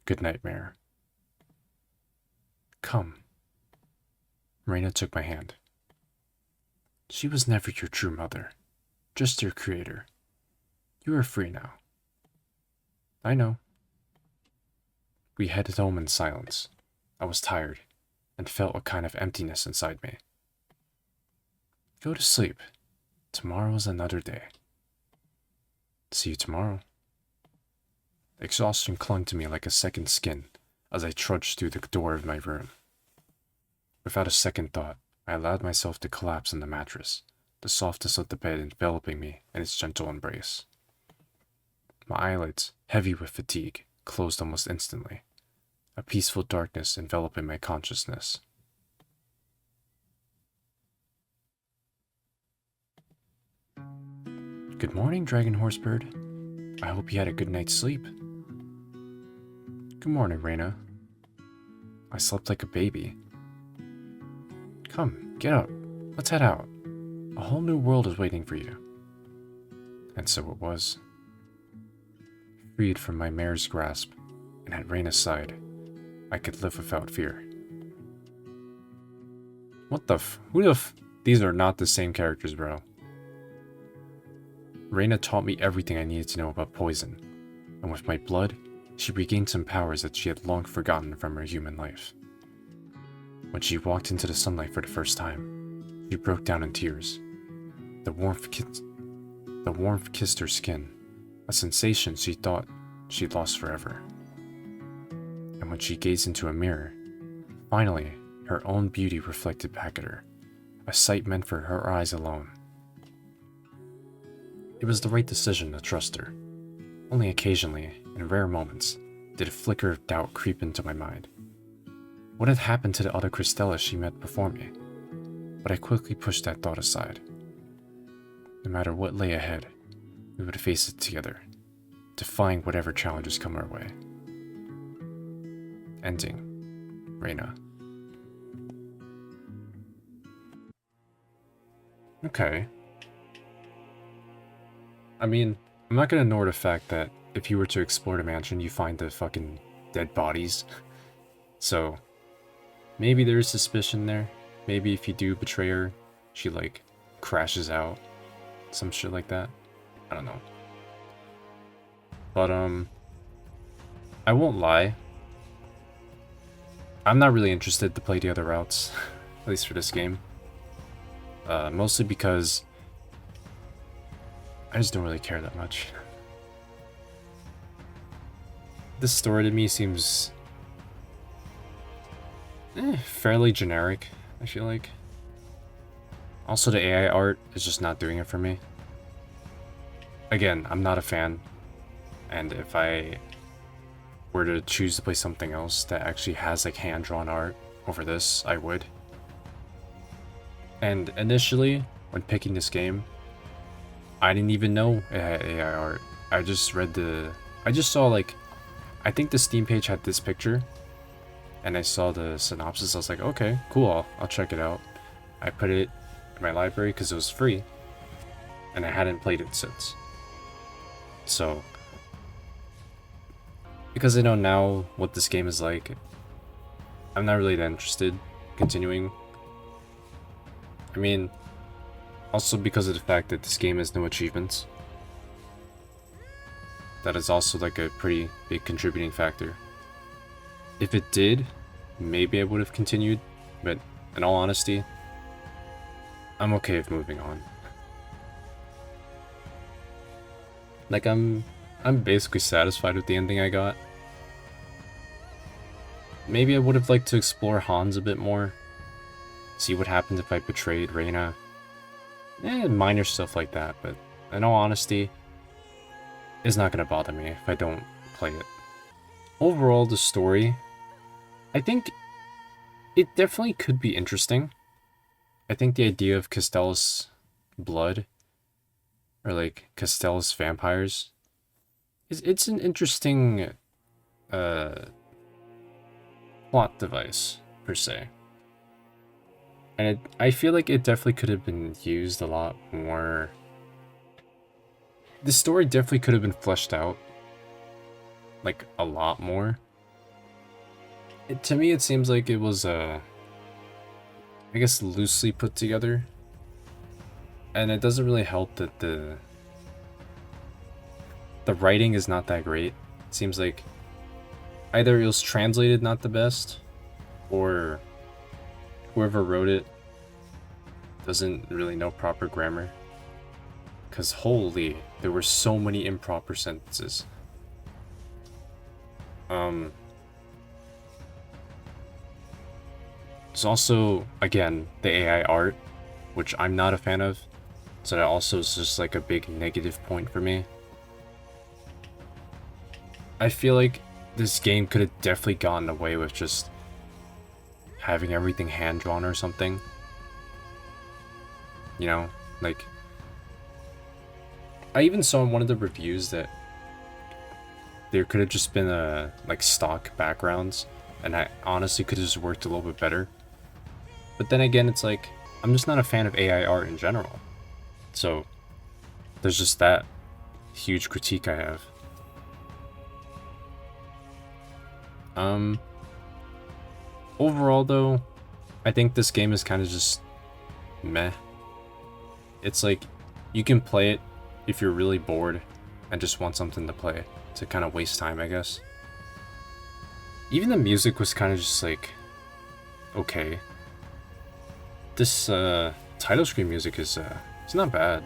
Good night, Mare. Come. Reyna took my hand. She was never your true mother, just your creator. You are free now. I know. We headed home in silence. I was tired, and felt a kind of emptiness inside me. Go to sleep. Tomorrow is another day. See you tomorrow. Exhaustion clung to me like a second skin as I trudged through the door of my room. Without a second thought, I allowed myself to collapse on the mattress, the softness of the bed enveloping me in its gentle embrace. My eyelids, heavy with fatigue, closed almost instantly, a peaceful darkness enveloping my consciousness. Good morning, DragonHorseBird. I hope you had a good night's sleep. Good morning, Reyna. I slept like a baby. Come, get up. Let's head out. A whole new world is waiting for you. And so it was. Freed from my mare's grasp, and at Reyna's side, I could live without fear. What the These are not the same characters, bro. Reyna taught me everything I needed to know about poison, and with my blood, she regained some powers that she had long forgotten from her human life. When she walked into the sunlight for the first time, she broke down in tears. The warmth kissed her skin, a sensation she thought she'd lost forever. And when she gazed into a mirror, finally, her own beauty reflected back at her, a sight meant for her eyes alone. It was the right decision to trust her. Only occasionally, in rare moments, did a flicker of doubt creep into my mind. What had happened to the other Crustallus she met before me? But I quickly pushed that thought aside. No matter what lay ahead, we would face it together, defying whatever challenges come our way. Ending. Reyna. Okay. I mean, I'm not gonna ignore the fact that if you were to explore the mansion, you find the fucking dead bodies. So, maybe there's suspicion there. Maybe if you do betray her, she, like, crashes out. Some shit like that. I don't know. But, I won't lie. I'm not really interested to play the other routes, at least for this game. Mostly because I just don't really care that much. This story to me seems fairly generic, I feel like. Also, the AI art is just not doing it for me. Again, I'm not a fan, and if I were to choose to play something else that actually has like hand-drawn art over this, I would. And initially, when picking this game, I didn't even know it had AI art. I just saw like, I think the Steam page had this picture, and I saw the synopsis. I was like, okay, cool, I'll check it out. I put it in my library because it was free, and I hadn't played it since. So, because I know now what this game is like, I'm not really that interested continuing. I mean, also because of the fact that this game has no achievements. That is also like a pretty big contributing factor. If it did, maybe I would have continued, but in all honesty, I'm okay with moving on. Like, I'm basically satisfied with the ending I got. Maybe I would have liked to explore Hans a bit more. See what happens if I betrayed Reina. Minor stuff like that, but in all honesty, it's not gonna bother me if I don't play it. Overall, the story, I think it definitely could be interesting. I think the idea of Crustallus blood, or like Crustallus vampires, it's an interesting plot device, per se. And I feel like it definitely could have been used a lot more. The story definitely could have been fleshed out, like, a lot more. To me, it seems like it was, I guess, loosely put together. And it doesn't really help that the writing is not that great. It seems like either it was translated not the best, or whoever wrote it doesn't really know proper grammar. Because holy, there were so many improper sentences. There's also, again, the AI art, which I'm not a fan of. So that also is just like a big negative point for me. I feel like this game could have definitely gotten away with just having everything hand-drawn or something. You know, like, I even saw in one of the reviews that there could have just been like stock backgrounds, and I honestly could have just worked a little bit better. But then again, it's like, I'm just not a fan of AI art in general. So, there's just that huge critique I have. Overall though, I think this game is kind of just meh. It's like, you can play it if you're really bored and just want something to play to kind of waste time, I guess. Even the music was kind of just like, okay. This title screen music is it's not bad.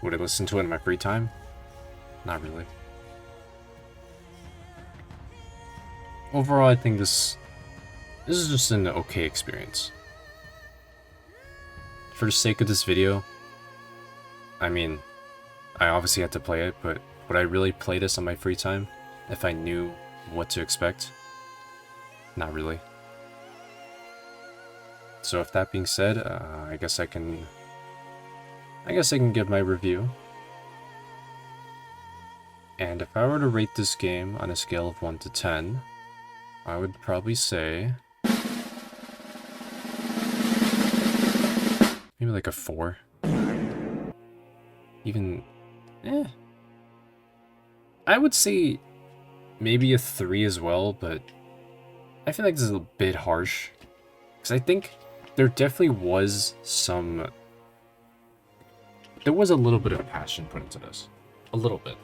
Would I listen to it in my free time? Not really. Overall, I think this is just an okay experience. For the sake of this video, I mean, I obviously had to play it, but would I really play this on my free time if I knew what to expect? Not really. So if that being said, I guess I can give my review. And if I were to rate this game on a scale of 1 to 10, I would probably say maybe like a 4. Even, I would say maybe a 3 as well, but I feel like this is a bit harsh. Because I think there definitely was there was a little bit of passion put into this. A little bit.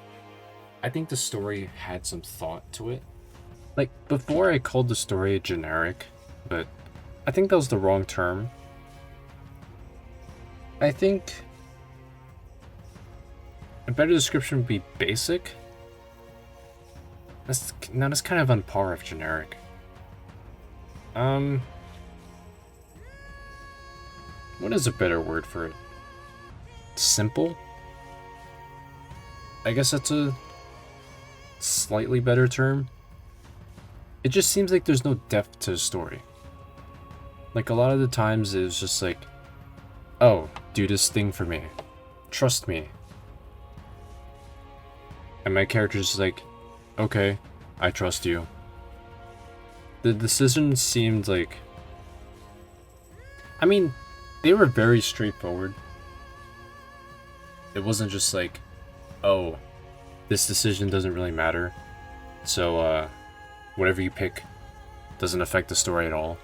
I think the story had some thought to it. Like, before I called the story generic, but I think that was the wrong term. I think a better description would be basic. That's kind of on par with generic. What is a better word for it? Simple? I guess that's a slightly better term. It just seems like there's no depth to the story. Like, a lot of the times it's just like, oh, do this thing for me. Trust me. And my character's just like, okay, I trust you. The decision seemed like... I mean, they were very straightforward. It wasn't just like, oh, this decision doesn't really matter, so whatever you pick doesn't affect the story at all.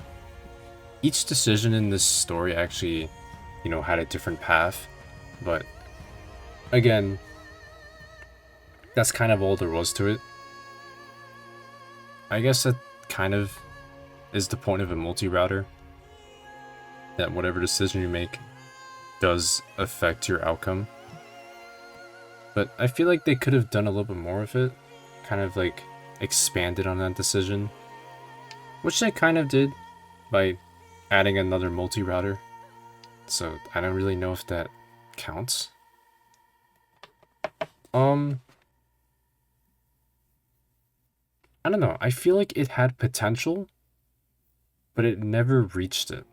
Each decision in this story actually, you know, had a different path, but again, that's kind of all there was to it. I guess that kind of is the point of a multi-router, that whatever decision you make does affect your outcome. But I feel like they could have done a little bit more of it, kind of like expanded on that decision, which they kind of did by adding another multi-router. So I don't really know if that counts. I don't know. I feel like it had potential, but it never reached it.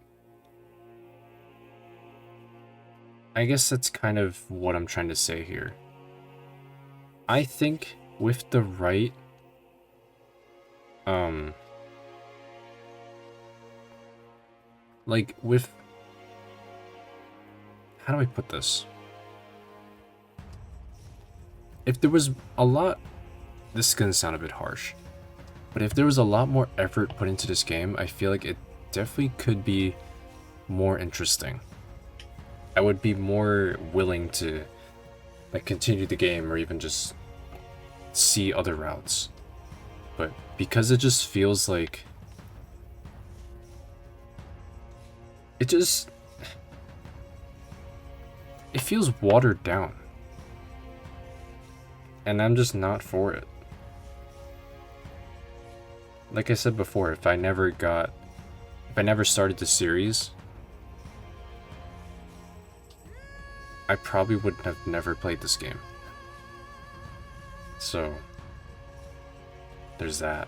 I guess that's kind of what I'm trying to say here. I think with the right like with, how do I put this? If there was a lot, this is gonna sound a bit harsh, but if there was a lot more effort put into this game, I feel like it definitely could be more interesting. I would be more willing to like continue the game or even just see other routes. But because it just feels like it feels watered down. And I'm just not for it. Like I said before, if I never started the series, I probably would have never played this game. So, there's that.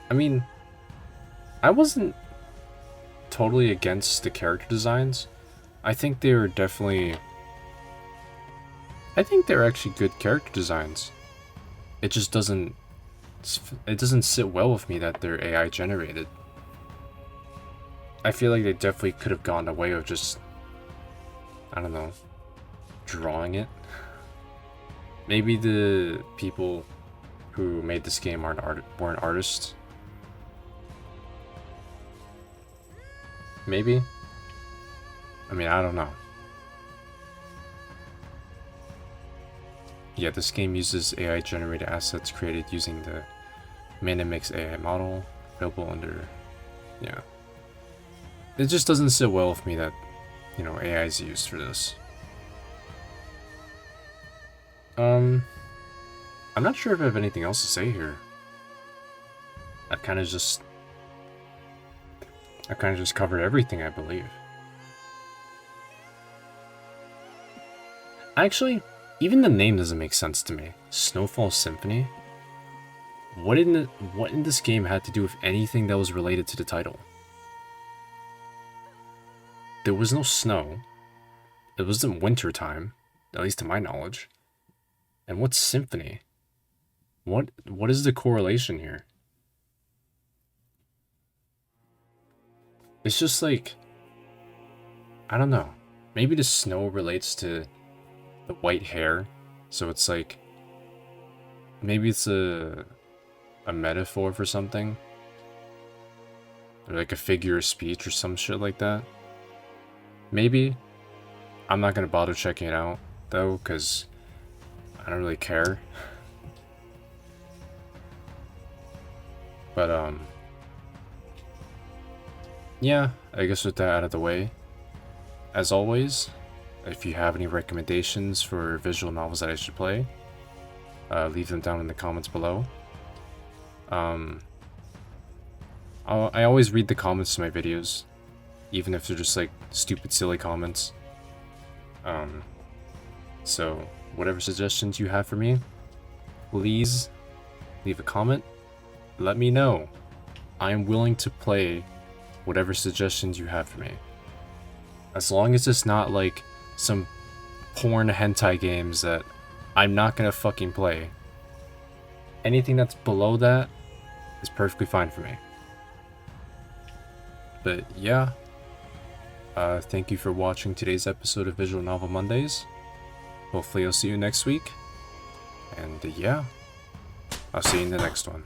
I mean, I wasn't totally against the character designs. I think they're actually good character designs. It just doesn't sit well with me that they're AI generated. I feel like they definitely could have gone away with just, I don't know, drawing it. Maybe the people who made this game weren't artists. Maybe. I mean, I don't know. Yeah, this game uses AI-generated assets created using the Minimix AI model, available under... Yeah. It just doesn't sit well with me that, you know, AI is used for this. I'm not sure if I have anything else to say here. I kind of just covered everything, I believe. Actually, even the name doesn't make sense to me. Snowfall Symphony? What in this game had to do with anything that was related to the title? There was no snow. It wasn't winter time, at least to my knowledge. And what's symphony? What is the correlation here? It's just like, I don't know. Maybe the snow relates to the white hair, so it's like, maybe it's a metaphor for something, or like a figure of speech or some shit like that. Maybe. I'm not gonna bother checking it out though, because I don't really care. But yeah, I guess with that out of the way, as always, if you have any recommendations for visual novels that I should play, leave them down in the comments below. I always read the comments to my videos, even if they're just like stupid, silly comments. So whatever suggestions you have for me, please leave a comment. Let me know. I am willing to play whatever suggestions you have for me. As long as it's not like some porn hentai games that I'm not gonna fucking play. Anything that's below that is perfectly fine for me. But yeah, thank you for watching today's episode of Visual Novel Mondays. Hopefully I'll see you next week. And yeah, I'll see you in the next one.